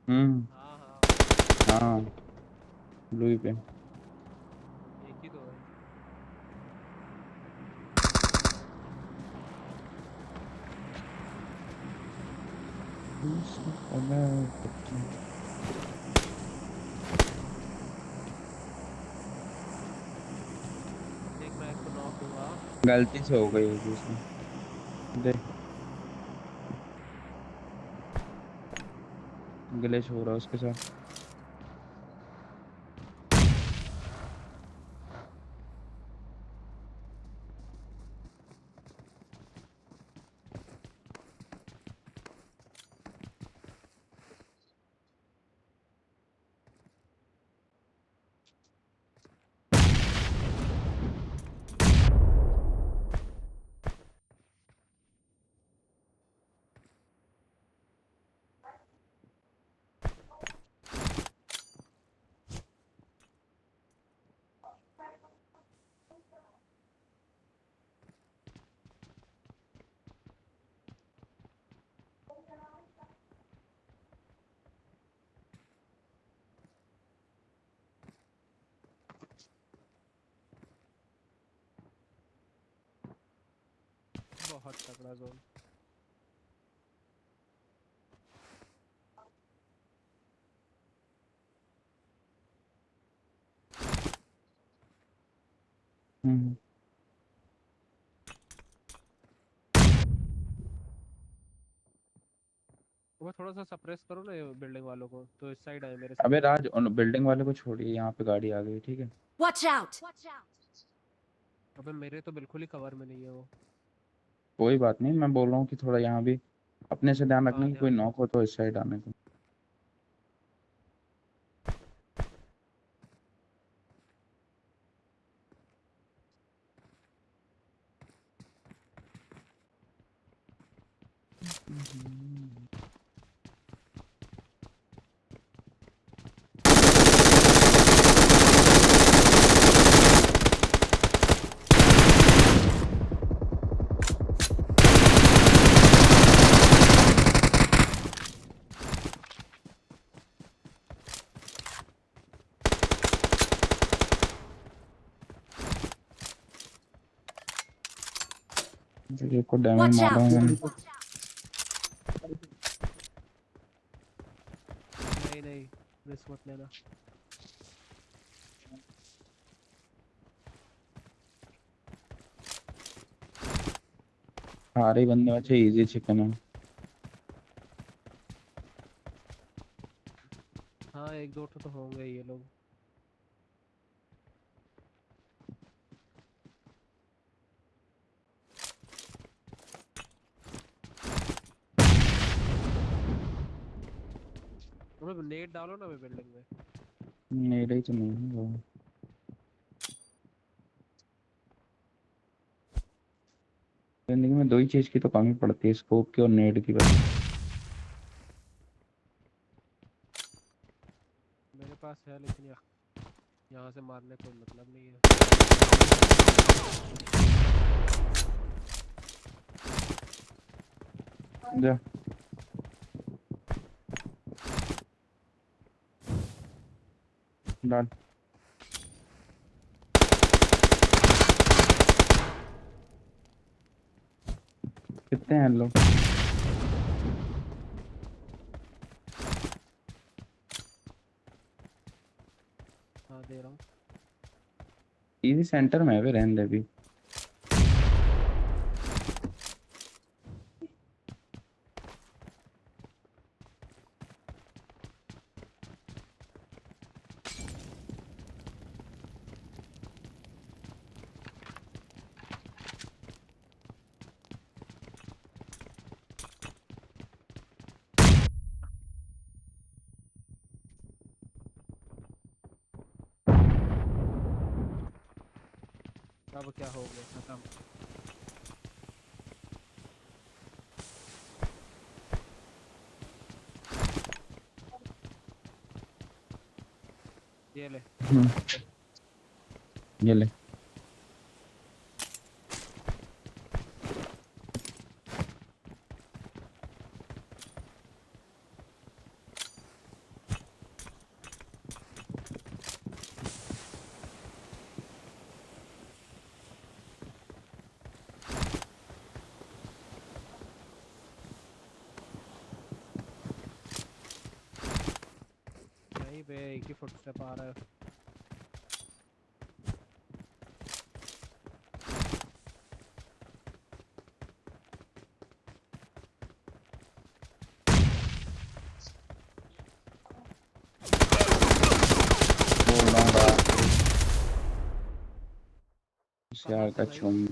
हम्म। हाँ हाँ, हाँ ब्लू ही पे। एक ही तो है। एक मैं एक को नॉक दूंगा। गलती से हो गई होगी उसमें। देख ग्लिच हो रहा है उसके साथ। बहुत तगड़ा जोन। हम्म। वो थोड़ा सा सप्रेस करो ना बिल्डिंग वालों को, तो इस साइड आए मेरे अबे साइड। राज उन बिल्डिंग वाले को छोड़िए, यहाँ पे गाड़ी आ गई, ठीक है। Watch out! अबे मेरे तो बिल्कुल ही कवर में नहीं है वो। कोई बात नहीं, मैं बोल रहा हूँ कि थोड़ा यहाँ भी अपने से ध्यान रखना हाँ कि कोई ध्यान नॉक हो तो इस साइड आने को। एक को डैमेज Watch मारा out! हूँ मैंने। नहीं नहीं, रिस्क मत लेना। सारे बंदे बचे, इजी चिकन है। हाँ एक दो तो होंगे ये लोग। तुम्हें नेट डालो ना बिल्डिंग में। मेरे ही तो नहीं है वो। जिंदगी में दो ही चीज की तो कमी पड़ती है, स्कोप की और नेट की बस। मेरे पास है लेकिन यहाँ से मारने कोई मतलब नहीं है। जा डाल। कितने हैं लोग? हाँ दे रहा हूँ। इजी सेंटर में है भी, रहने दे भी। अब क्या हो गया, खत्म। ये ले। हम्म, ये ले। नहीं बे, एक ही फुट स्टेप आ रहा है। बोल रहा हूँ बात। कहाँ होशियार से का भाई? चूम।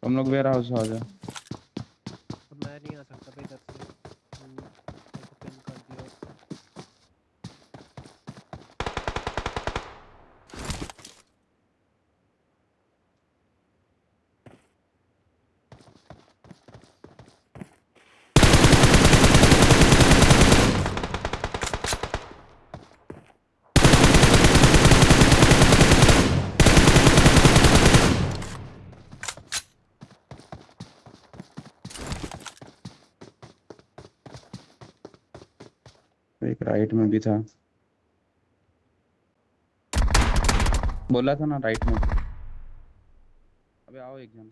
तुम लोग वेयर हाउस आ जाओ। तो मैं नहीं आ सकता भाई इधर से। मेरे को पिन कर दिया। एक राइट में भी था, बोला था ना राइट में। अबे आओ एक जन।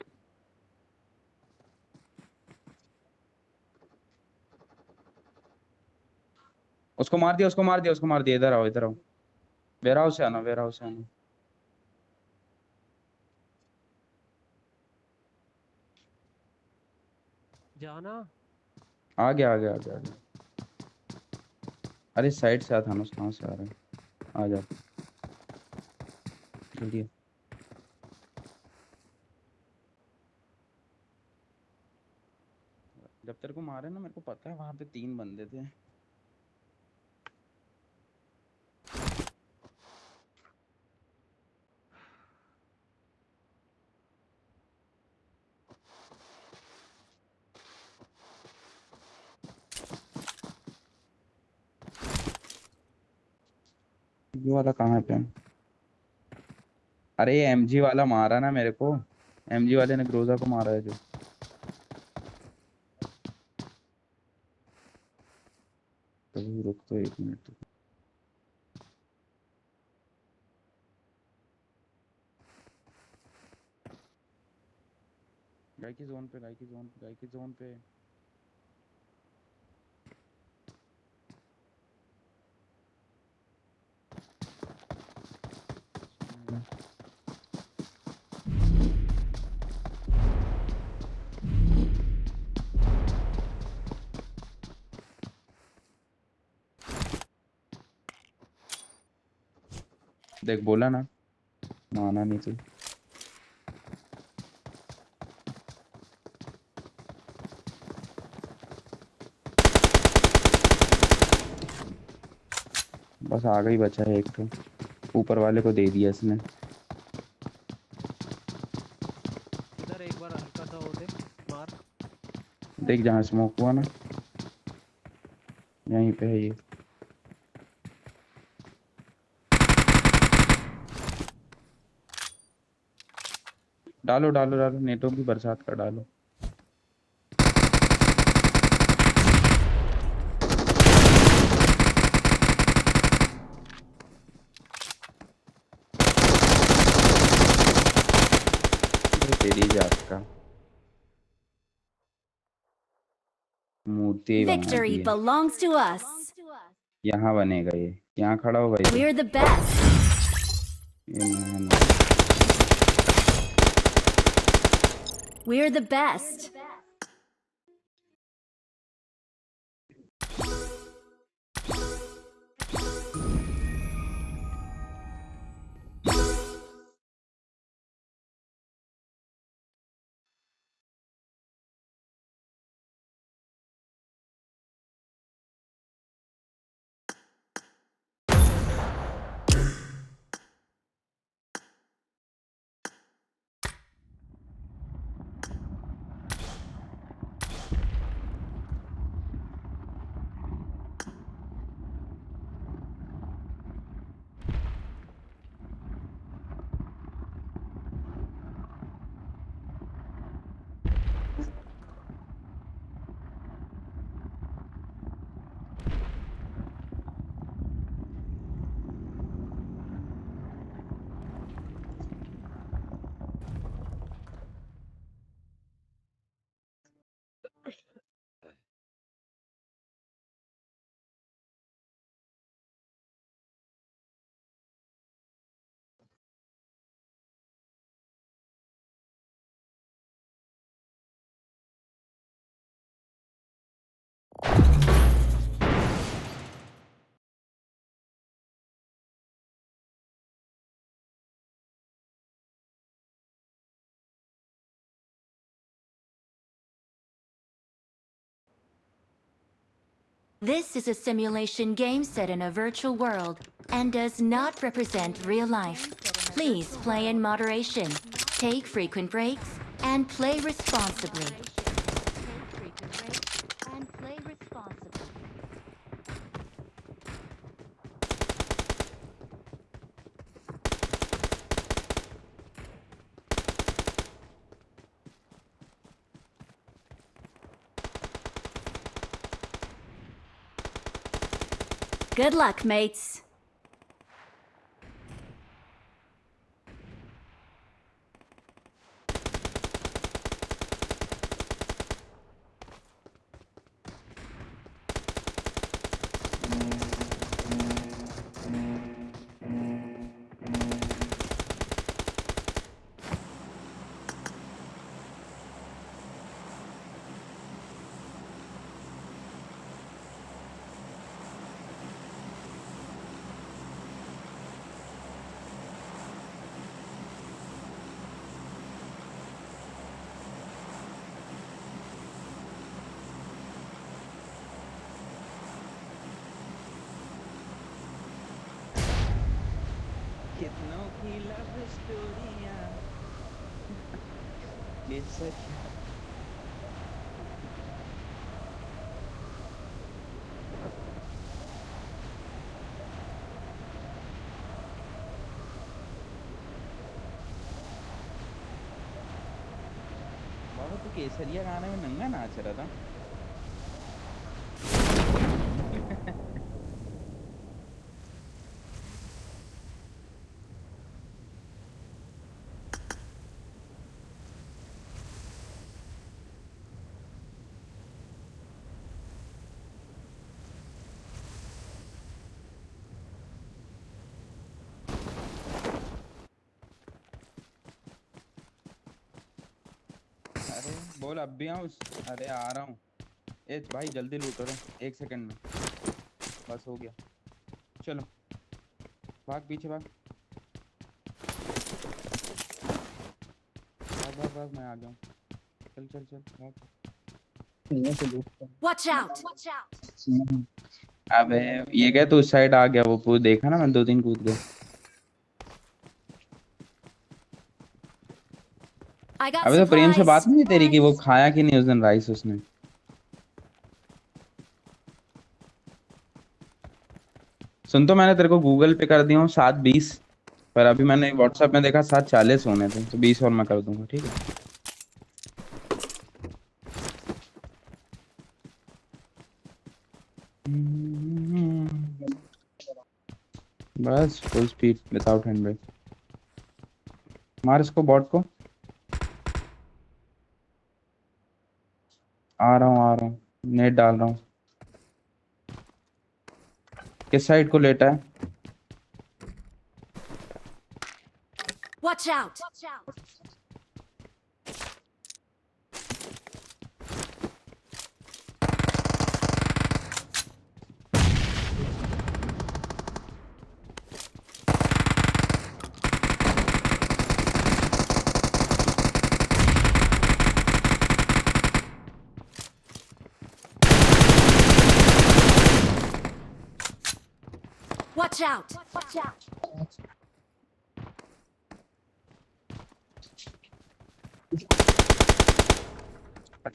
उसको मार दिया, उसको मार दिया, उसको मार दिया। इधर आओ, इधर आओ। वेयर हाउस से आना, वेयर हाउस से आना। जाना। आ गया, आ गया, आ गया, आ गया। अरे साइड से आ था ना, कहाँ से आ रहा है? आ जा जल्दी। जब तेरे को मारे ना, मेरे को पता है वहां पे 3 बंदे थे। ये वाला कहाँ पे? अरे ये एमजी वाला मारा ना मेरे को। एमजी वाले ने ग्रोजा को मारा है जो। तो रुक तो 1 मिनट। गाय की जोन पे, गाय की जोन पे, गाय की जोन पे। देख बोला ना, माना नहीं तू। बस आगे ही बचा है एक तो, ऊपर वाले को दे दिया इसने। इधर एक बार हल्का सा हो दे मार। देख जहाँ स्मोक हुआ ना, यहीं पे है ये। डालो डालो डालो, नेटों की बरसात का डालो। ये तेरी जात का मूर्ति ही बना दी Victory है। belongs to us. यहाँ बनेगा ये, यहाँ खड़ा हो भाई। We're the best. ये ना We're the best. This is a simulation game set in a virtual world and does not represent real life. Please play in moderation, take frequent breaks, and play responsibly. Good luck, mates. कितनों की love स्टोरियां ये सच। बाबा तू केसरिया गाने में नंगा नाच रहा था। अरे बोल अब भी आऊँ। अरे आ रहा हूँ। ए भाई जल्दी लूटो रे, 1 सेकंड में बस हो गया। चलो भाग पीछे भाग भाग भाग भाग, मैं आ गया हूँ। चल चल चल भाग। Watch out! अबे ये क्या, तू उस साइड आ गया, वो पूछ देखा ना, मैं 2-3 कूद गए। I got अबे तो प्रेम से बात supplies. नहीं हुई तेरी कि वो खाया कि नहीं उस दिन राइस उसने? सुन, तो मैंने तेरे को गूगल पे कर दिया हूँ 7:20, पर अभी मैंने व्हाट्सएप में देखा 7:40 होने थे, तो 20 और मैं कर दूंगा, ठीक है? बस full speed without hand brake. मार इसको, बॉट को। आ रहा हूँ, आ रहा हूँ, नेट डाल रहा हूँ। किस साइड को लेटा है? Watch out! Watch out!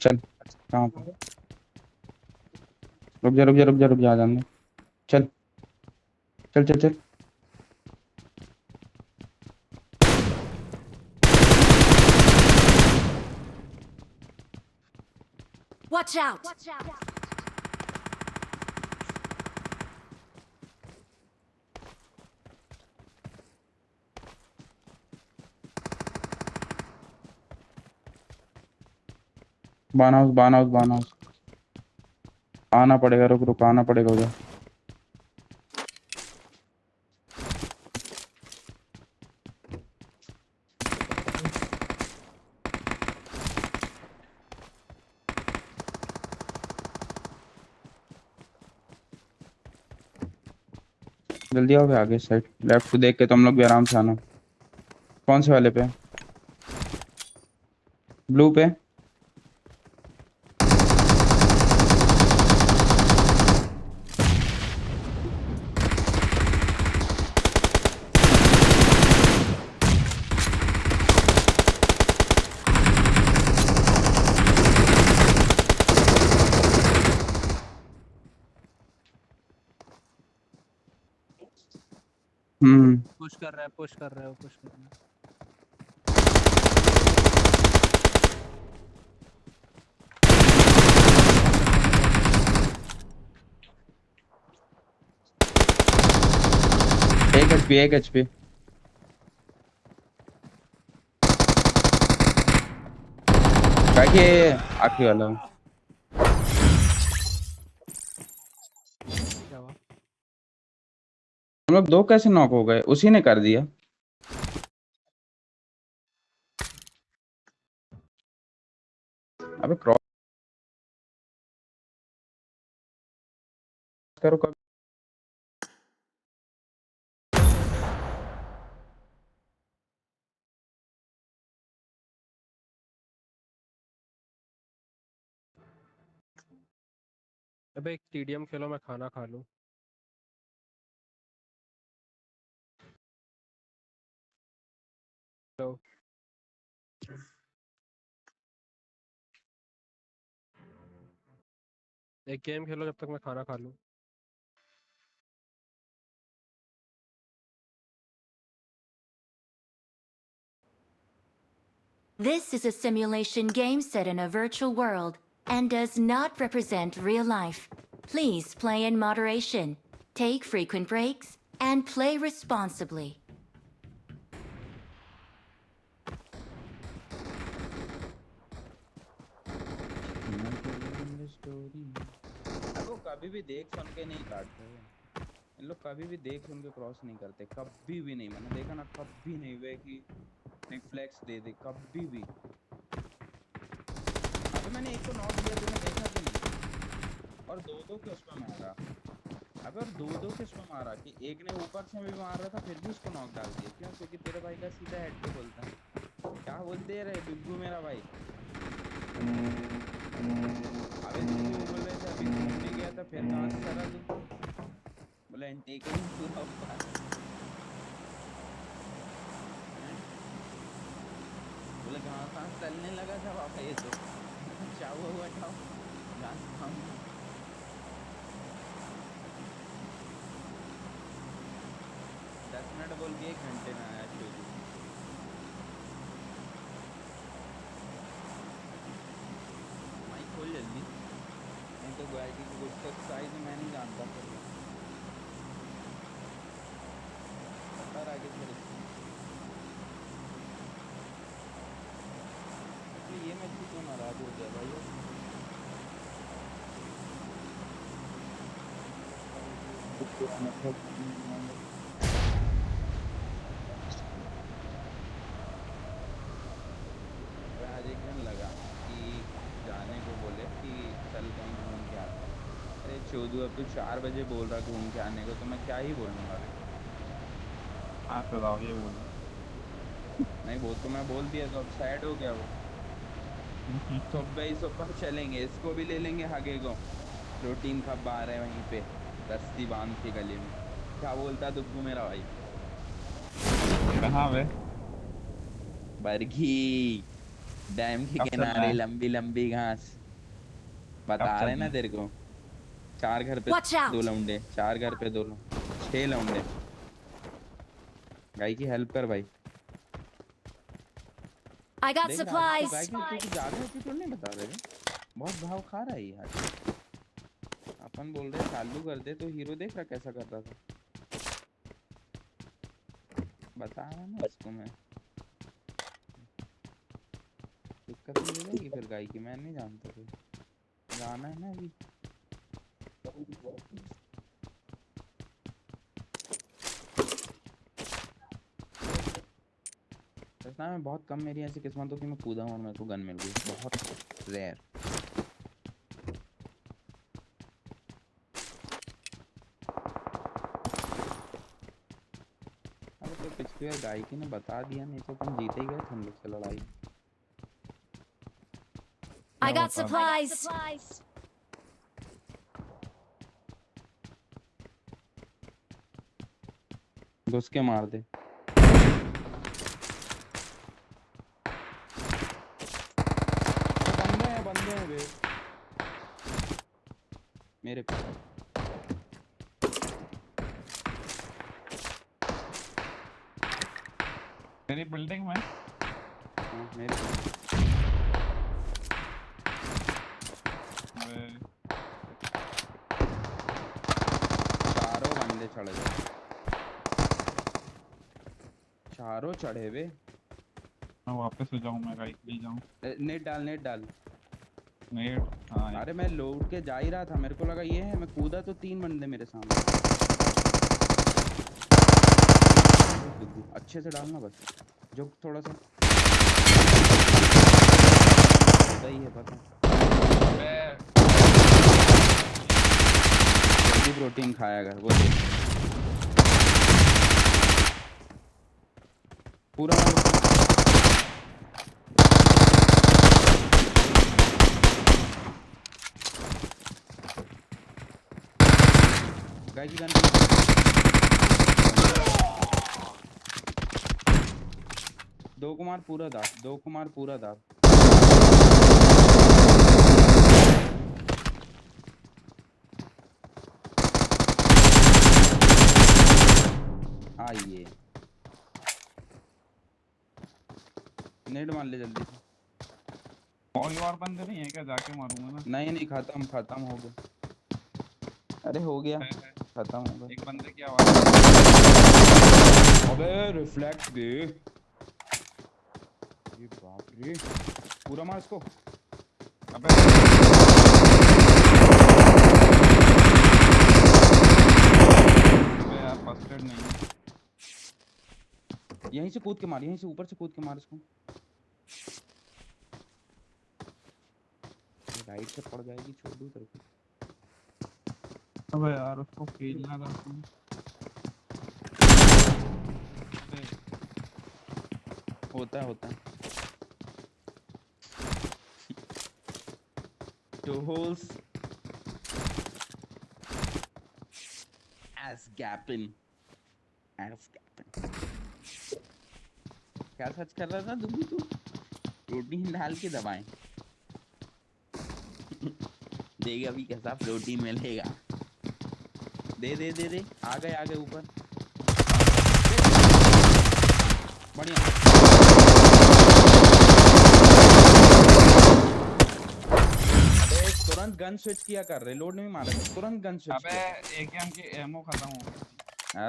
चल, कहाँ पे? रुक जा, रुक जा, रुक जा, रुक जा, आ जाने दे। चल चल चल चल। Watch out! बान हाउस। आना पड़ेगा, रुक रुक, आना पड़ेगा उधर। जल्दी आओ, आगे साइड लेफ्ट को देख के तुम लोग भी आराम से आना। कौन से वाले पे? ब्लू पे। पुश कर रहा है, पुश कर रहा है, पुश कर रहा है। एक एचपी। ये आखिरी वाला। क्या हुआ? हम लोग दो कैसे नॉक हो गए? उसी ने कर दिया। अबे क्रॉस करो कब। अबे एक टीडीएम खेलो, मैं खाना खा लूं। तो एक गेम खेलो जब तक मैं खाना खा लूं। This is a simulation game set in a virtual world and does not represent real life. Please play in moderation, take frequent breaks, and play responsibly. वो कभी भी देख सुन के नहीं काटते हैं। इन लोग कभी भी देख सुन के क्रॉस नहीं करते, कभी भी नहीं। मैंने देखा ना, कभी नहीं हुए कि रिफ्लेक्स दे दे, कभी भी। अबे मैंने एक को नॉक दिया, तूने देखा कि नहीं? और दो के उसमें मारा। अबे और दो के उसमें मारा कि एक ने ऊपर से भी मार रहा था, फिर भी उसको नॉक डाल दिया। क्यों? क्योंकि तेरे भाई का सीधा हेड पे बोलता है। क्या बोलते रहे बिग्गू मेरा भाई? अबे तू बोल रहे थे अभी घूमने गया था, फिर कहाँ से करा तू? बोला इनटेक ही पूरा हुआ है। बोले घास चलने लगा था बाबा ये तो चाव हुआ था घास खाऊंगा। 10 मिनट बोल के 1 घंटे में आया चोरी। माइक खोल जल्दी, नहीं तो गाड़ी की उसका साइज मैं नहीं जानता फिर बता रहा कि फिर ये मच्छी क्यों नाराज हो गया भाई? आज एक दिन लगा कि जाने को बोले कि चल कहीं घूम के आता है। अरे चौधू अब तो 4 बजे बोल रहा घूम के आने को, तो मैं क्या ही बोलूँगा? हाँ तो लाओ ये बोलो। नहीं वो तो मैं बोल दिया, तो अब सैड हो गया वो। सुबह ही सुबह चलेंगे, इसको भी ले लेंगे आगे को। प्रोटीन खा बार है वहीं पे, रस्सी बांध के गले में। क्या बोलता दुब्बू मेरा भाई? कहाँ वे? बरघी डैम के कब चलना किनारे है? लंबी लंबी घास। बता रहे चलना ना है? तेरे को, 4 घर पे Watch out! 2 लौंडे, 4 घर पे 2 लौंडे, 6 लौंडे। गाय की हेल्प कर भाई। I got देख रहा है, supplies! गाय की ज्यादा एटीट्यूड नहीं बता रहे थे। बहुत भाव खा रहा है ये आज। अपन बोल रहे चालू कर दे, तो हीरो देख रहा कैसा कर रहा था। बता रहा ना उसको मैं। दिक्कत नहीं हो जाएगी फिर गाय की, मैं नहीं जानता फिर जाना है ना अभी। सच में बहुत कम मेरी ऐसी किस्मत हो कि मैं कूदा हूँ और मेरे को गन मिल गई, बहुत रेयर। अरे तो पिछली बार गाय की ने बता दिया, नहीं तो अपन जीते ही गए थे हम लोग से लड़ाई। I got supplies! घुस के मार दे। बंदे हैं बे मेरे पे। तेरी बिल्डिंग में? हाँ मेरे पे। चारों बंदे चढ़ गए, चारों चढ़े वे। मैं वापस हो जाऊँ, मैं राइट ले जाऊँ? नेट डाल, नेट डाल। नेट? हाँ अरे मैं लौट के जा ही रहा था, मेरे को लगा ये है, मैं कूदा तो 3 बंदे मेरे सामने। अच्छे से डालना बस, जो थोड़ा सा सही है पता। जल्दी प्रोटीन खाया कर वो देख। पूरा गाय की गन। दो कुमार पूरा दाब, 2 कुमार पूरा दाब। आइए नेट मार ले जल्दी से। और बंदे नहीं है क्या? जाके मारूंगा ना। नहीं नहीं, खत्म खत्म हो गया। अरे हो गया, खत्म हो गया। एक बंदे की आवाज। अबे रिफ्लेक्ट दे, ये बाप रे। पूरा मार इसको। अबे यार फर्स्ट एड नहीं है। यहीं से कूद के मार, यहीं से ऊपर से कूद के मार इसको। राइट से पड़ जाएगी, छोड़ दूं तेरे को। अबे यार उसको खेलना था तुम। होता है टू होल्स एस गैपिन एस गैपिन। क्या सर्च कर रहा था दुबी तू? प्रोटीन डाल के दबाएं। देख अभी कैसा प्रोटीन मिलेगा। दे दे दे दे, आ गए ऊपर। बढ़िया। अबे तुरंत गन स्विच किया कर, रिलोड नहीं मारा, तुरंत गन स्विच अबे किया। एकेएम की एमओ खत्म हो गई।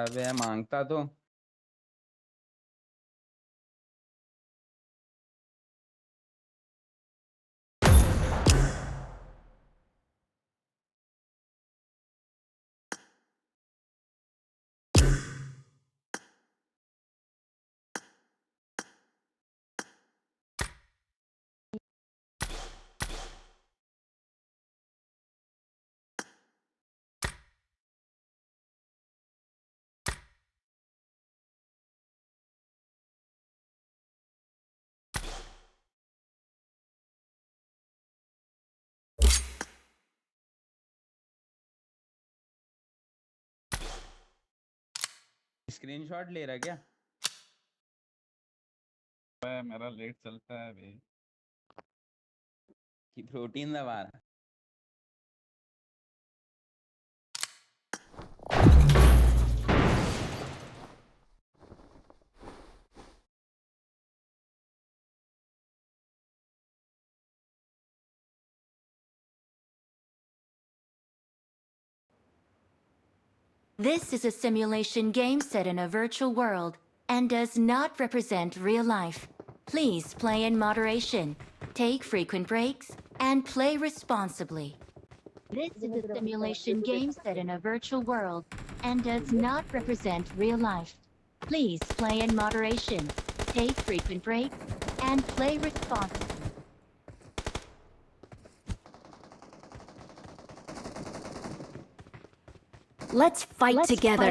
अबे मांगता तो। स्क्रीनशॉट ले रहा क्या? अबे मेरा लेट चलता है बे। कि प्रोटीन दबा रहा? This is a simulation game set in a virtual world and does not represent real life. Please play in moderation, take frequent breaks, and play responsibly. This is a simulation game set in a virtual world and does not represent real life. Please play in moderation, take frequent breaks, and play responsibly. Let's fight together.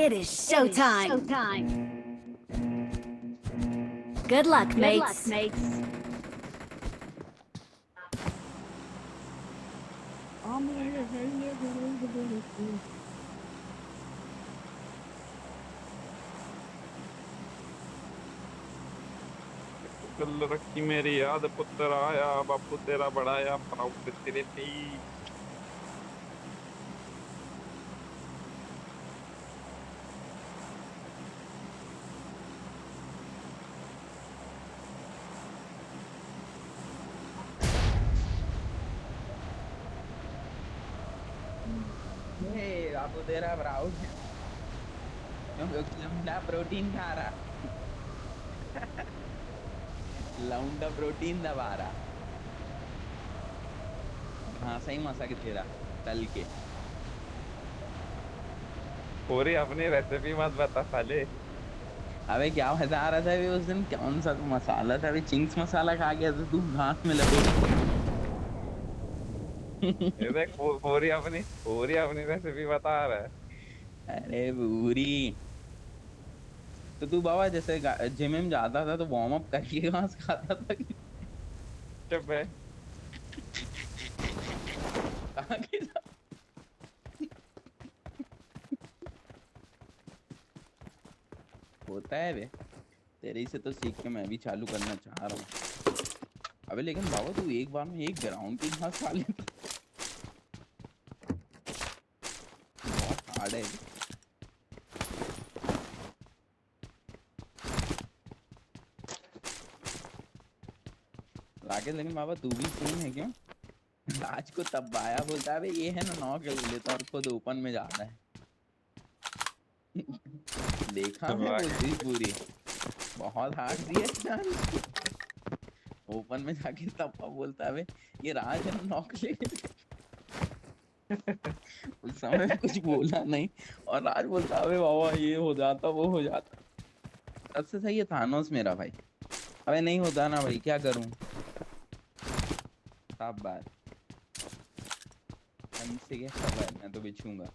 It is showtime. Good luck, mates. कल रखी मेरी याद, पुत्र आया बापू तेरा बढ़ाया, proud तेरे थी। आपको दे रहा ब्राउड लौंडा प्रोटीन खा रहा। लौंडा प्रोटीन दबा रहा। हाँ सही मसा के तेरा तल के। पूरी अपनी रेसिपी मत बता साले। अबे क्या बता रहा था अभी उस दिन? कौन सा तो मसाला था अभी? चिंग्स मसाला खा गया था तू घास में लपेट। ये देख पूरी अपनी रेसिपी बता रहा है। अरे पूरी तो तू बाबा जैसे जिम में जाता था तो वार्म अप करके घास खाता था कि चुप है। कहाँ के जा? होता है बे, तेरे से तो सीख के मैं भी चालू करना चाह रहा हूँ। अबे लेकिन बाबा तू एक बार में एक ग्राउंड की घास खा लेता, बहुत हार्ड है। राकेश लेकिन बाबा तू भी सेम है क्यों? आज को तब आया बोलता है ये है ना 9 किलो लेता और खुद ओपन में जा रहा है। देखा मैं वो चीज पूरी बहुत हार्ड दी है चांस। ओपन में जाके तप्पा बोलता है ये राज है ना 9 किलो। उस समय कुछ बोला नहीं और राज बोलता है बाबा ये हो जाता वो हो जाता। सबसे सही है थानोस मेरा भाई। अबे नहीं होता ना भाई, क्या करूं? सब बात से क्या सब है, मैं तो बिछूंगा।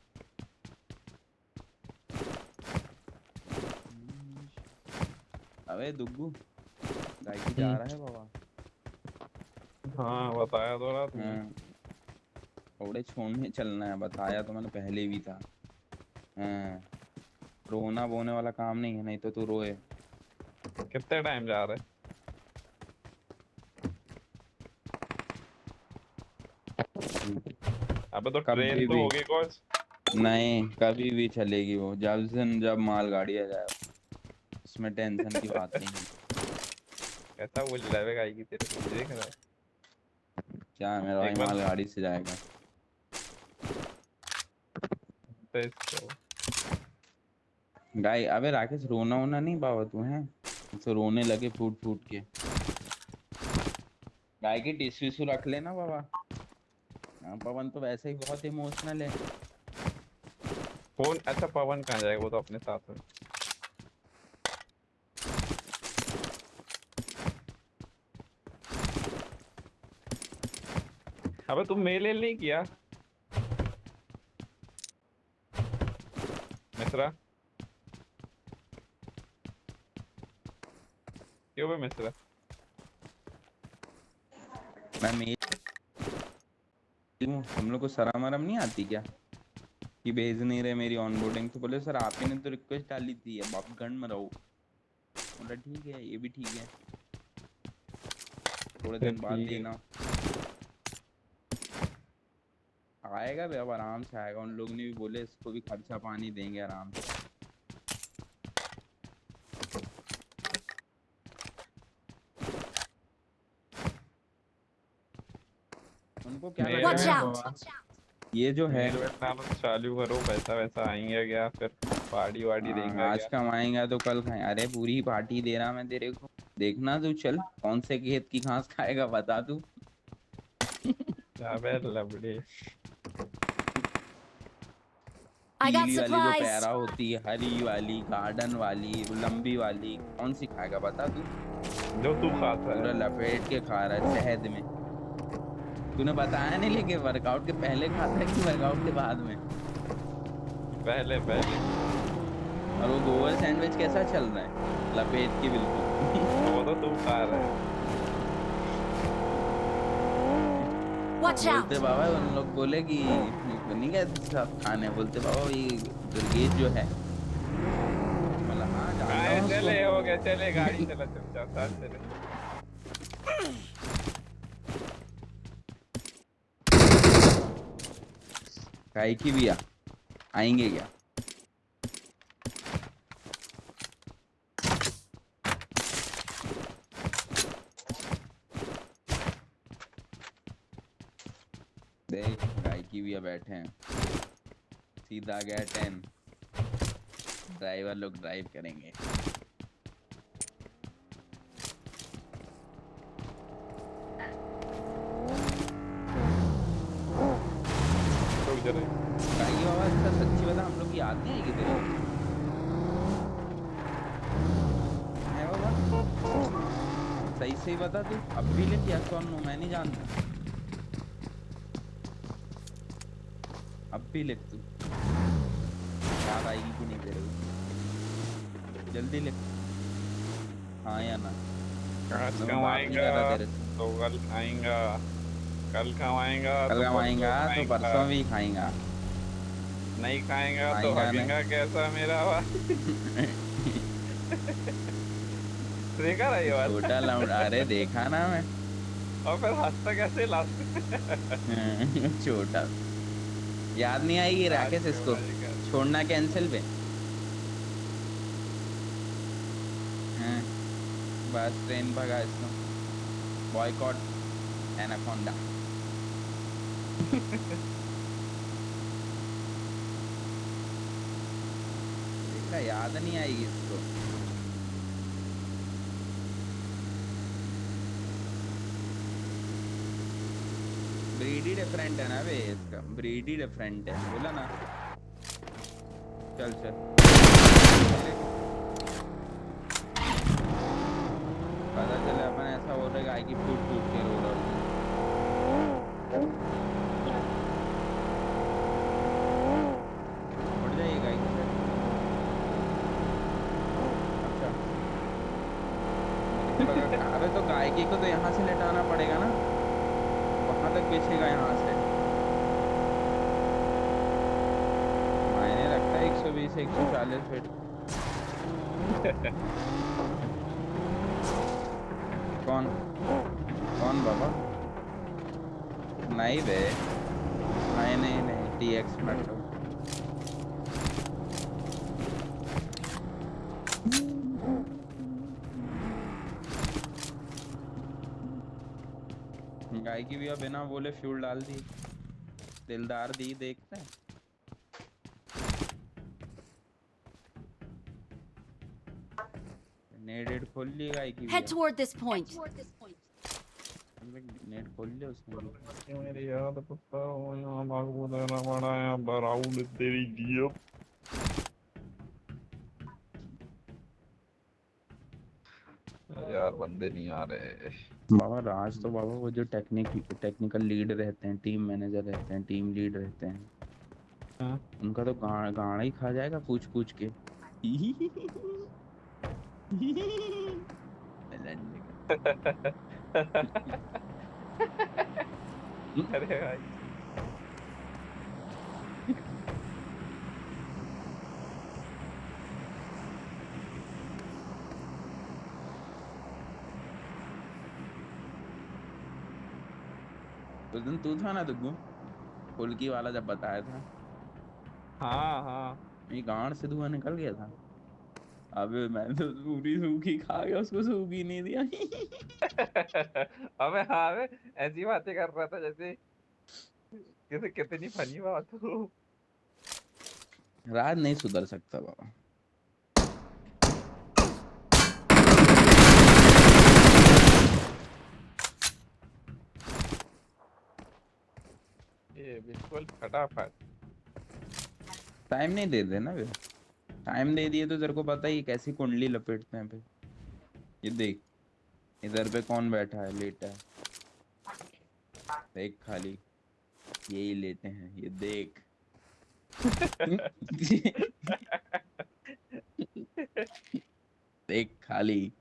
अबे दुग्गू, गाय की जा रहा है बाबा। हाँ बताया तो रहा तुमने। हाँ, थोड़े छोड़ने चलना है, बताया तो मैंने पहले भी था। हाँ, रोना बोने वाला काम नहीं है, नहीं तो तू रोए। कितने टाइम जा रहे? अबे तो ट्रेन कभी तो भी होगी कुछ। नहीं, कभी भी चलेगी वो, जब मालगाड़ी आ जाए, उसमें टेंशन की बात नहीं है। कैसा बोल रहा है गाई की तेरे को देख रहा है। क्या है, मेरा भाई एक बार मालगाड़ी से जाएगा। तो इसको गाय, अबे राकेश, रोना वोना नहीं बाबा तू है, तो रोने लगे फूट फूट के। गाय की टिश्यू विश्यू रख लेना बाबा। हाँ, पवन तो वैसे ही बहुत इमोशनल है। फोन, अच्छा पवन कहाँ जाएगा, वो तो अपने साथ है। अबे तुम मेल नहीं किया मिश्रा? क्यों बे मिश्रा? मैं मेल हूँ, तुम लोग को शर्म वरम नहीं आती क्या कि भेज नहीं रहे मेरी ऑनबोर्डिंग? तो बोले सर आप ही ने तो रिक्वेस्ट डाली थी, अब आप गन में रहो। बोला ठीक है, ये भी ठीक है, थोड़े फिर दिन बाद ठीक है। देना। आएगा भी, अब आराम से आएगा, उन लोग ने भी बोले इसको भी खर्चा पानी देंगे आराम से। उनको क्या मेल लग Watch रहा है, वेल out! ये जो है, मेल वेल डालो चालू करो, पैसा वैसा आएंगे क्या फिर? पार्टी वार्टी देंगे आज क्या? कमाएंगा तो कल खाए। अरे पूरी पार्टी दे रहा मैं तेरे को, देखना तू, चल कौन से खेत की घास खाएगा बता तू। अबे लबड़ी। I got पीली वाली जो supplies! पैरा होती है, हरी वाली, गार्डन वाली, वो लंबी वाली, कौन सी खाएगा बता तू। जो तू खाता पूरा है। लपेट के खा रहा है शहद में। तूने बताया नहीं, लेकिन वर्कआउट के पहले खाता है कि वर्कआउट के बाद में? पहले पहले। और वो गोवा सैंडविच कैसा चल रहा है, लपेट के बिल्कुल। वो तो तू खा रहा है। Watch बोलते out! बाबा, उन लोग बोले कि नहीं गए सब खाने, बोलते बाबा ये दुर्गेश जो है, बोला हाँ जानता आए हूँ चले, उसको। हो गया, चले गाड़ी चला, चुपचाप साथ चले। काहे की भी आएंगे क्या? देख गाय की भी बैठे हैं, सीधा गया 10, ड्राइवर लोग ड्राइव करेंगे। रुक जा रही। गाय की आवाज का सच्ची बता, हम लोग की याद नहीं आएगी तेरे को? है बाबा, सही सही बता तू, अब भी ले क्या कौन मैं नहीं जानता, अब भी लिख तू, याद आएगी कि नहीं तेरे को, जल्दी लिख, हाँ या ना। आज मैं बात नहीं कर कमाएगा रहा तेरे से। तो कल खाएंगा, कल कमाएगा कल तो कमाएगा परसों तो खाएंगा, परसों भी खाएगा। नहीं खाएंगा तो खाएगा नहीं। हगेगा कैसा मेरा भाई? देखा रहा ये बात? छोटा लौंडा, अरे देखा ना मैं। और फिर हंसता कैसे लास्ट? छोटा, याद नहीं आएगी आज राकेश के इसको, भाई का। छोड़ना कैंसिल पे। हाँ, बस ट्रेन भगा इसको, बॉयकॉट एनाकोंडा। देखा, याद नहीं आएगी इसको। ब्रीड ही डिफरेंट है ना बे, इसका ब्रीड ही डिफरेंट है, बोला ना। चल चल, पता चले अपन ऐसा हो रहा है कि फूट फूट के रो रहा हूँ। उठ जाइए गाय की। अच्छा, अबे तो गायकी को तो यहाँ से लेटाना पड़ेगा ना, वहां तक बेचेगा यहाँ से। मायने रखता है 120 140 फीट। कौन कौन बाबा? नहीं बे, नहीं नहीं नहीं, TX मेट्रो। गाय की भी अब बिना बोले फ्यूल डाल दी, दिलदार दी, देखते हैं। नेट खोल ली गाय की भी Head toward this point. Net खोल लिया उसने भी। मेरी याद पुत्र हो यहाँ बाबू तेरा बड़ा या बराउल तेरी जियो। यार बंदे नहीं आ रहे बाबा राज तो बाबा वो जो टेक्निकल लीड रहते हैं, टीम मैनेजर रहते हैं, टीम लीड रहते हैं, हाँ? उनका तो गाड़ा ही खा जाएगा पूछ पूछ के। अरे भाई उस दिन तू था ना दुग्गू, फुल्की वाला जब बताया था, हाँ हाँ ये गांड से धुआं निकल गया था। अबे मैं तो पूरी सूखी खा गया, उसको सूखी नहीं दिया। अबे हाँ अबे ऐसी बातें कर रहा था जैसे जैसे कितनी फनी बात हो। राज नहीं सुधर सकता बाबा। ये बिल्कुल फटाफट। टाइम नहीं दे देना वे, टाइम दे दिए तो तेरे को पता ही कैसी कुंडली लपेटते हैं पे। ये देख, इधर पे कौन बैठा है, लेटा है, देख खाली यही लेटे हैं, ये देख। देख खाली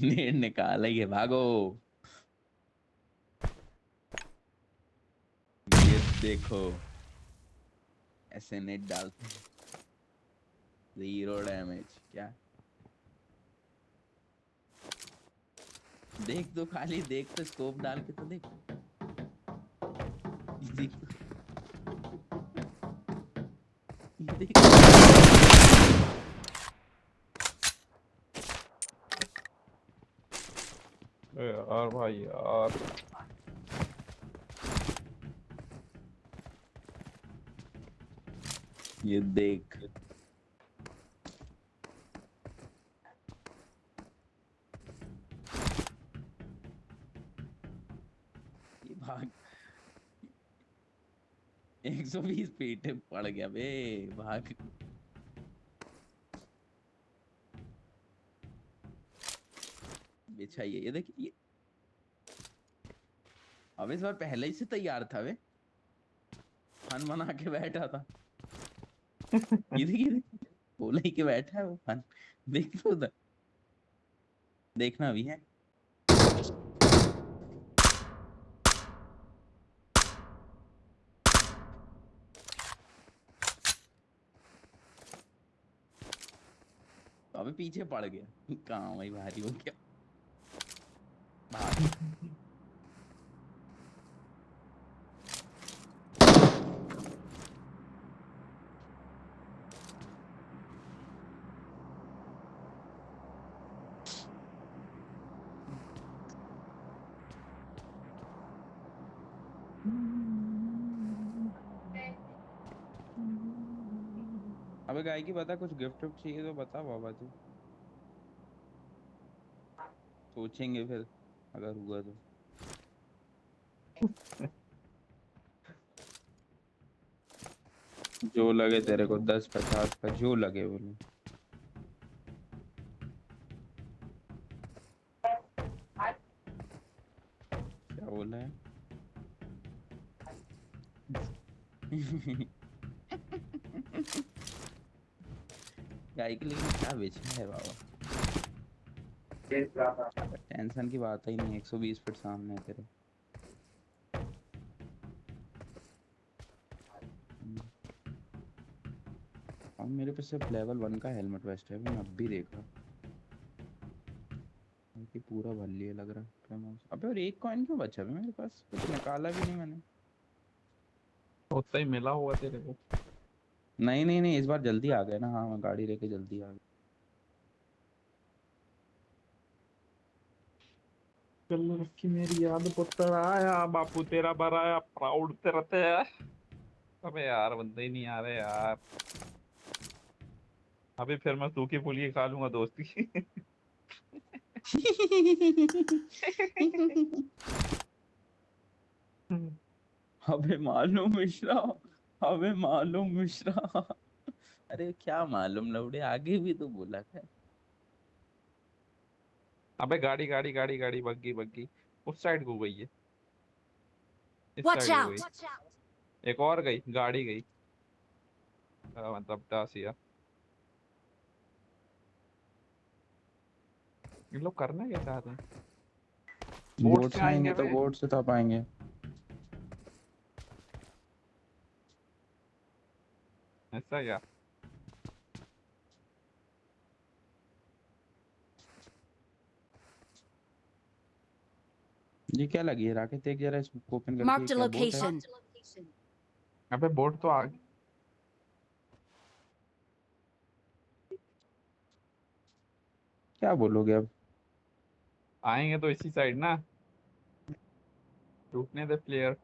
नेट निकालेंगे, भागो। ये देखो ऐसे नेट डालते हैं, 0 डैमेज। क्या देख तो खाली, देख तो स्कोप डाल के तो देख। ये देख तो, ये देख। यार भाई यार ये देख, ये भाग। 120 फीट पड़ गया बे, भाग। बिछाइए, ये देख ये। अब इस बार पहले ही से तैयार था वे, फन बना के बैठा था। ये देख, ये देख, बोला ही के बैठा है वो फन। देख तो उधर, देखना भी है। तो अभी पीछे पड़ गया, कहाँ वही भारी हो गया, भाग। अबे गाय की बता, कुछ गिफ्ट विफ्ट चाहिए तो बता बाबा तू, सोचेंगे फिर अगर हुआ तो। जो लगे तेरे को, 10 50 का जो लगे बोले। क्या बोला है? गाय के लिए क्या बेचना है बाबा? टेंशन की बात ही नहीं है, 120 फीट सामने है तेरे। और मेरे पे सिर्फ लेवल 1 का हेलमेट वेस्ट है, मैं अब भी देख रहा हूँ कि पूरा भर लिया लग रहा है फेमस। अबे और एक कॉइन क्यों बचा है मेरे पास, कुछ निकाला भी नहीं मैंने। उतना ही मिला हुआ तेरे को। नहीं नहीं नहीं, इस बार जल्दी आ गए ना। हाँ मैं गाड़ी लेके जल्दी आ गया। कल रखी मेरी याद पुत्र आया, बापू तेरा बराया, प्राउड तेरा तेरा। अबे यार बंदे ही नहीं आ रहे यार। अभी फिर मैं सूखी फुल्की खा लूंगा दोस्ती की। अबे मालूम मिश्रा, अबे मालूम मिश्रा। अरे क्या मालूम लौड़े, आगे भी तो बोला था। अबे गाड़ी गाड़ी गाड़ी गाड़ी, बग्गी बग्गी उस साइड को गई है, इस Watch साइड को गई। out! एक और गई, गाड़ी गई। मतलब दासिया। ये लोग करना क्या चाहते हैं? बोट से बोट्स आएंगे आएंगे तो बे। बोट से तो आप आएंगे। ऐसा क्या? ये क्या लगी है राकेश, देख जरा इसको ओपन करके, ये Marked a क्या बोट है? location. अबे बोट तो आ क्या बोलोगे अब? आएंगे तो इसी साइड ना, रुकने दे प्लेयर।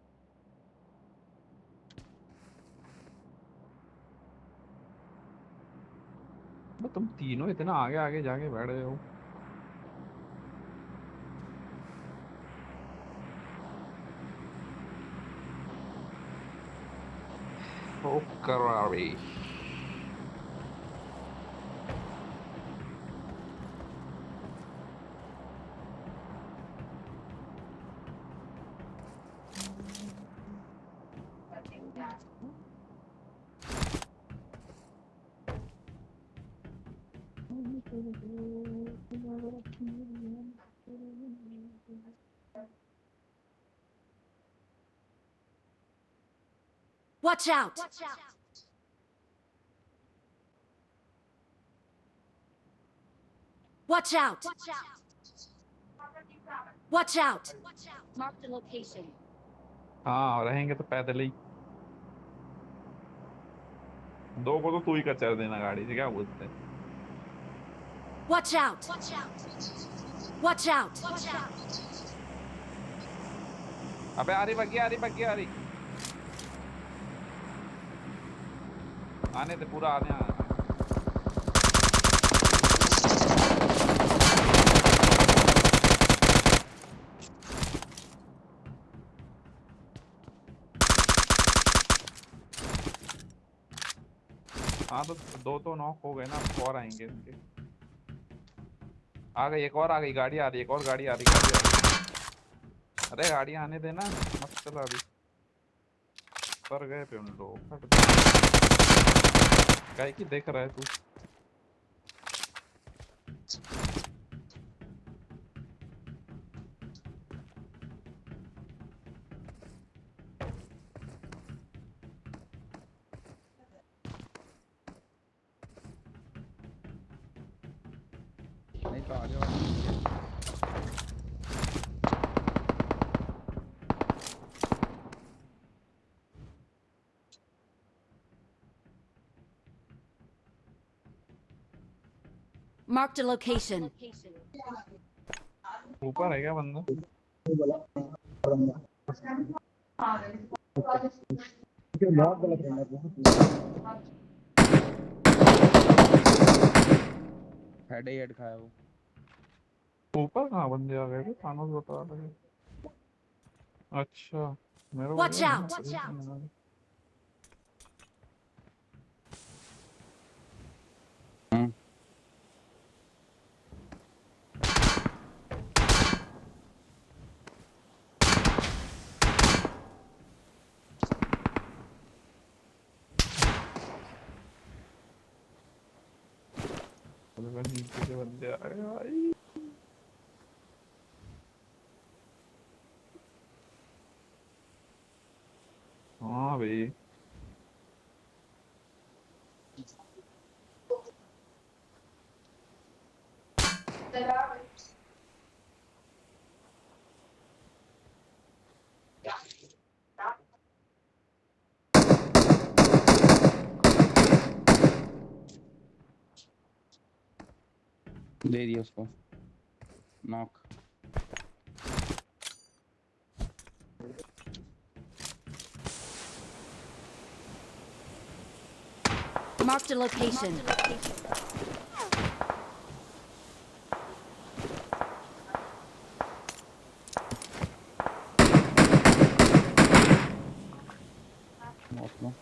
तुम तीनों इतना आगे आगे जाके बैठ गए हो। ओ करारी। Watch out! Watch out! Watch out! Marked a location. हाँ रहेंगे तो पैदल ही। दो को तो तू ही कचर देना गाड़ी से, क्या बोलते हैं? Watch out! Watch out! अबे आ रही बग्गी, आ रही बग्गी, आ रही। आने दे, पूरा आने आने। हाँ तो दो तो नॉक हो गए ना, अब और आएंगे इनके। आ गई, एक और आ गई, गाड़ी आ रही, एक और गाड़ी आ रही, गाड़ी आ रही। अरे गाड़ी आने देना, मत चला अभी। पर गए पे उन लोग। काय की देख रहा है तू? नहीं तो आगे वाला। Marked a location. ऊपर है क्या बंदा? हेड ही हेड खाया वो। ऊपर कहाँ बंदे आ गए थे? थानोस बता रहे। अच्छा मेरे को Watch लगा out! यहाँ पे। हम्म। नीचे से बंदे आ गए भाई। भाई। दे दिया उसको knock. Marked a location. Knock लो।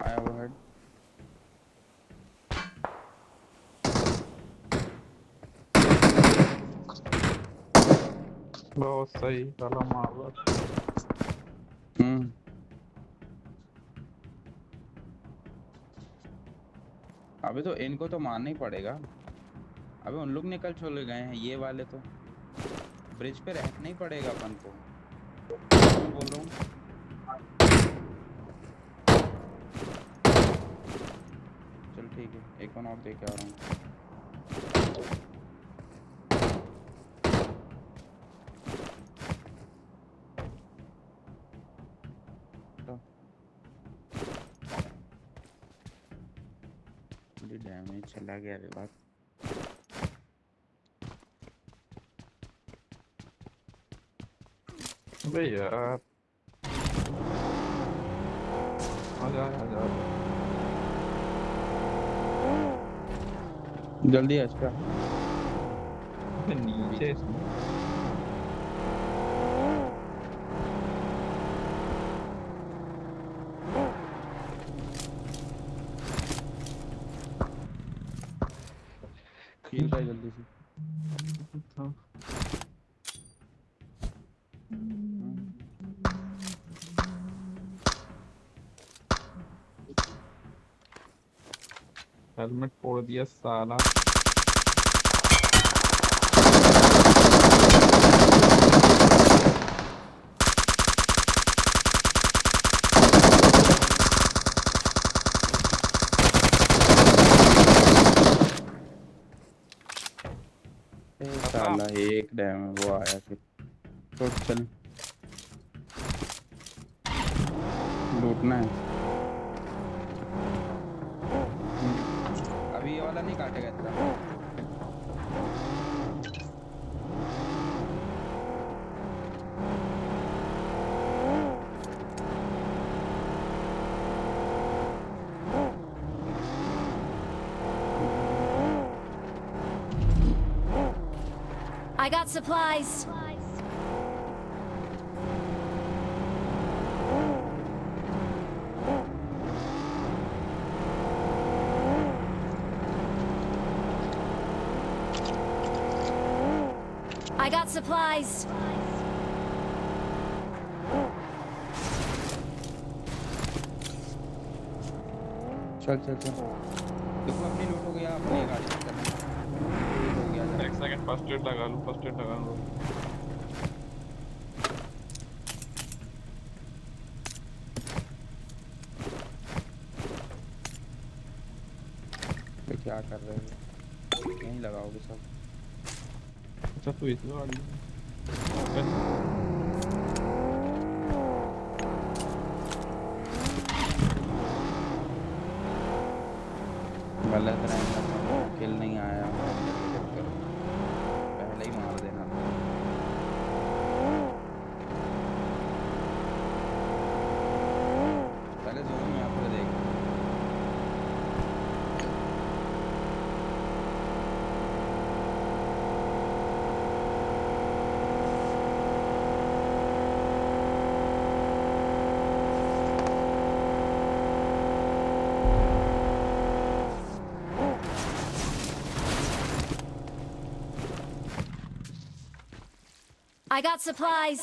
आया वो हेड। बहुत सही साला मार। अबे तो इनको तो मारना ही पड़ेगा। अबे उन लोग निकल चले गए हैं, ये वाले तो ब्रिज पे रहना ही पड़ेगा अपन को, मैं बोल रहा हूँ। चल ठीक है, एक और नॉक दे के आ रहा हूँ। डैमेज चला गया रे बात। अबे यार आजा आजा। जल्दी है इसका। अबे नीचे इसमें। हील का जल्दी से। हेलमेट फोड़ दिया साला। साला एक डैम वो आया फिर। तो चल लूटना है। अभी ये वाला नहीं काटेगा इतना। I got supplies. I got supplies. चल चल चल, देखो अपनी लूट हो गया, अपनी गाड़ी से करना लूट हो गया। एक सेकंड फर्स्ट एड लगा लूं, फर्स्ट एड लगा लूं। तो क्या कर रहे हो, यहीं लगाओगे सब। अच्छा तू इस गाड़ी गलत रैंक किल नहीं आया, पहले ही मार देना। पहले जोन में आपको देख। I got supplies.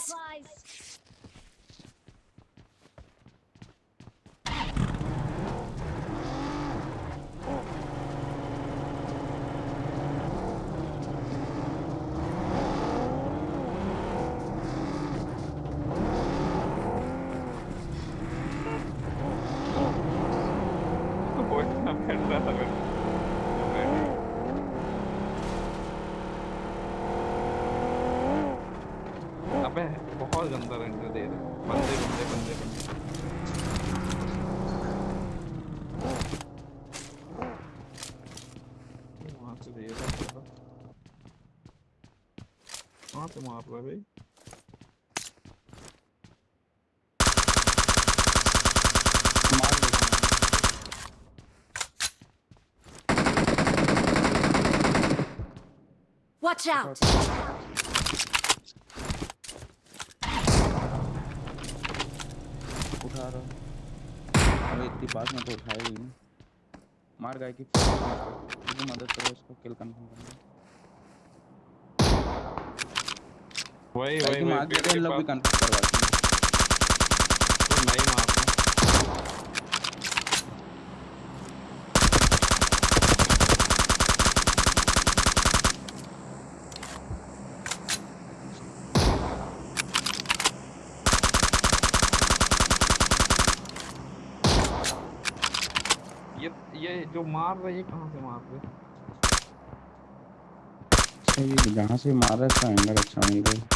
बहुत गंदा रेंडर दे रहे हैं। बंदे बंदे बंदे बंदे वहां से दे रहा है। कहाँ से मार रहा है भाई? मार देगा। Watch out! उठा रहा हूँ। अरे इतनी पास में तो उठाया ही नहीं। मार गाय की मुझे मदद करो उसको किल कंफर्म करने। वही गाय वही की वही मार पेड़ देते हैं के इन लोग भी पास। कंफर्म करवाते हैं। तो नहीं मारता। ये जो मार रहा है ये कहाँ से मार रहे? सही जहाँ से मार रहा है इसका एंगल अच्छा नहीं रहा।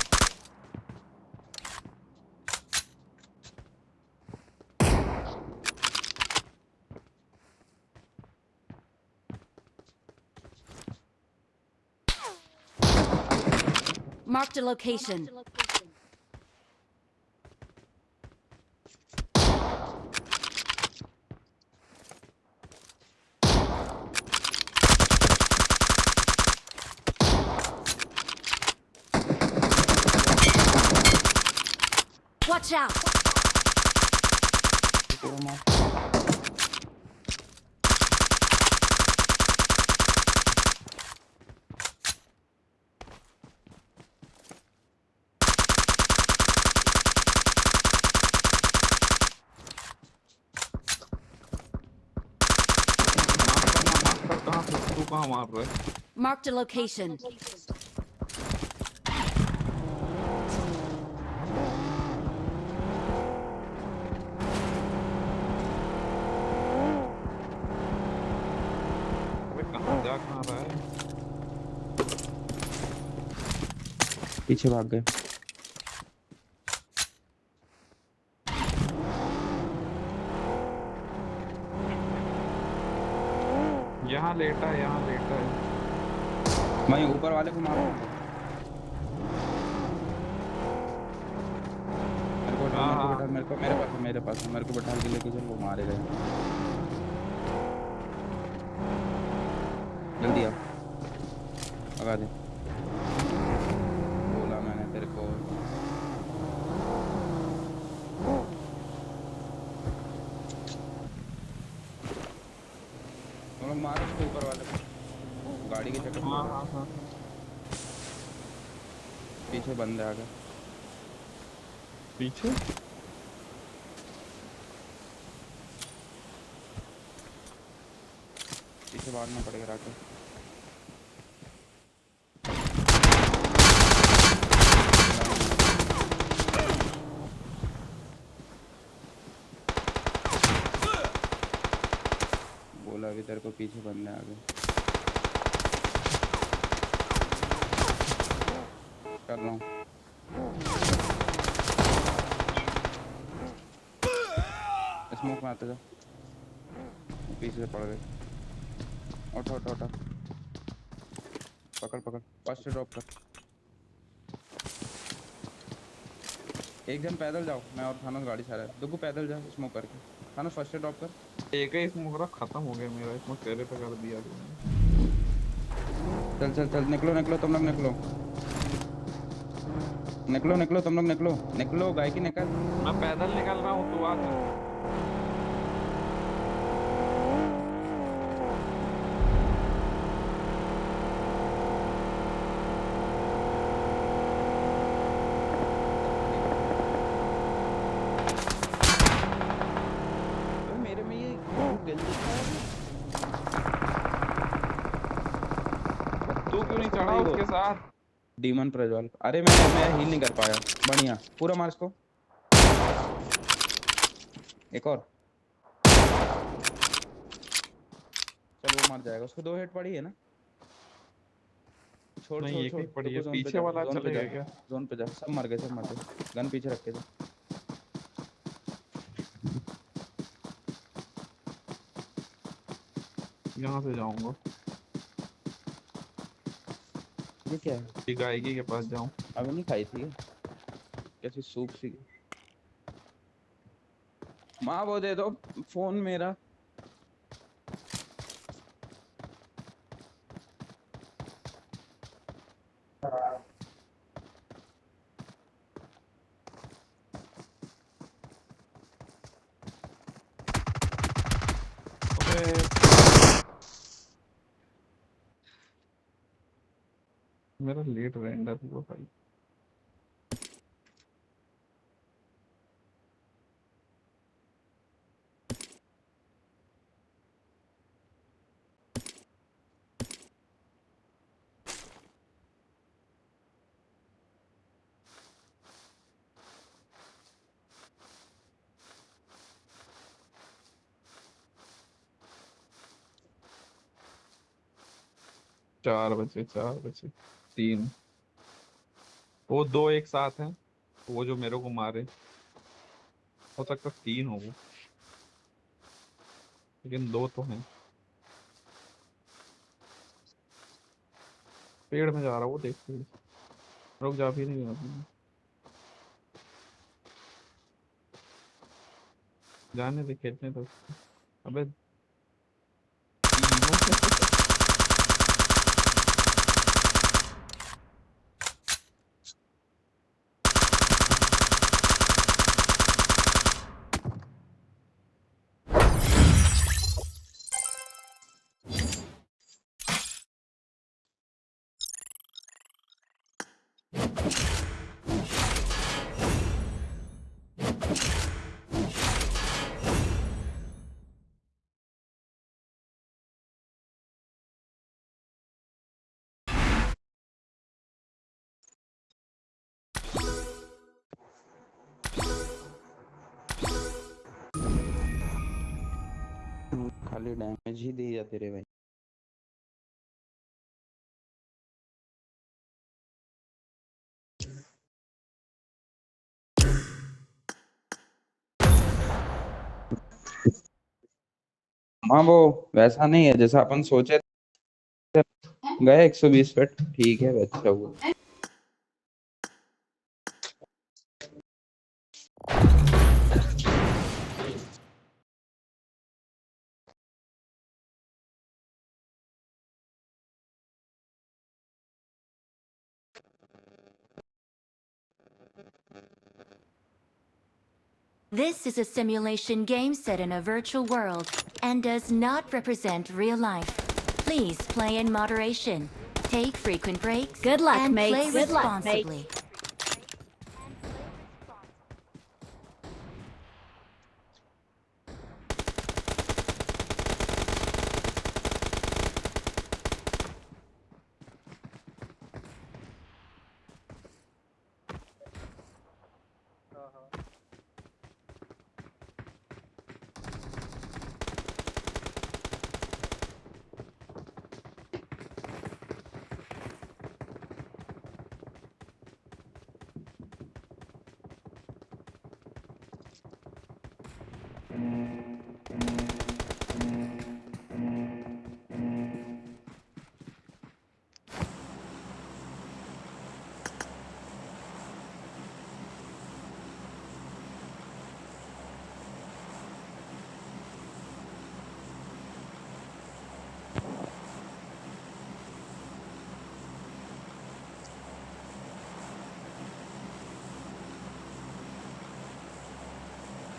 Marked a location. Watch out! चलो मार। माफ कर कहाँ से तू कहाँ मार रहा है? Marked a location. अबे कहाँ जा कहाँ रहा है? पीछे भाग गए। यहाँ लेटा है, यहाँ लेटा है। मैं ऊपर वाले को मारो। मेरे को मेरे पास मेरे को बैठा के लेके चल वो मारेगा। जल्दी आ भगा दे। बोला मैंने तेरे को। तुम लोग मारो उसको ऊपर वाले को। गाड़ी के चक्कर हाँ में हाँ हाँ। पीछे बंदे आ गए। पीछे पीछे भागना पड़ेगा राके। बोला अभी तेरे को पीछे बंदे आ गए। कर रहा हूँ। स्मोक में आते जा। पीछे से पड़ गए। उठा उठा उठा। पकड़ पकड़ फर्स्ट ड्रॉप कर। एक जन पैदल जाओ। मैं और थानोस गाड़ी से आ रहा है। दुगु पैदल जा स्मोक करके। थानोस फर्स्ट ड्रॉप कर। एक ही स्मोक रहा, खत्म हो गया मेरा। इसमें तेरे पे कर दिया तूने। चल चल चल निकलो निकलो तुम लोग निकलो। निकलो निकलो तुम लोग निकलो निकलो गाय की निकल। मैं पैदल निकल रहा हूँ, तू आ जा। मेरे में ये तू क्यों नहीं चढ़ा उसके साथ? डीमन प्रज्वल। अरे मैं हील नहीं कर पाया। बढ़िया पूरा मार इसको। एक और। चल वो मर जाएगा। उसको 2 हिट पड़ी है ना। छोड़ नहीं छोड़ ये छोड़, कहीं पड़ी है, रुको, जोन पे पीछे जा, वाला जोन पे जा, चलेगा क्या? जोन पे जा, सब मर गए, सब मर गए, गन पीछे रख के जा। यहाँ से जाऊंगा, ये क्या है? ये गायकी के पास जाऊं। अभी नहीं खाई थी कैसी सूप सी। माँ वो दे दो फोन मेरा। अबे मेरा लेट रेंडर हुआ भाई। चार बचे, चार बचे, तीन, वो दो एक साथ हैं, वो जो मेरे को मारे, हो सकता है तीन हो वो, लेकिन दो तो हैं। पेड़ में जा रहा वो, देख पेड़, रुक जा भी नहीं अभी। जाने दे, खेलने दो। अबे तीनों खाली डैमेज ही दी जाते रे भाई। हाँ वो वैसा नहीं है जैसा अपन सोचे थे। गए 120 फीट, ठीक है अच्छा हुआ। This is a simulation game set in a virtual world and does not represent real life. Please play in moderation, take frequent breaks, Good luck, and mates. play Good luck, mates. responsibly.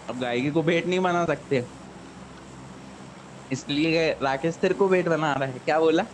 अब गायकी को बेट नहीं बना सकते, इसलिए राकेश तेरे को बेट बना रहा है, क्या बोला?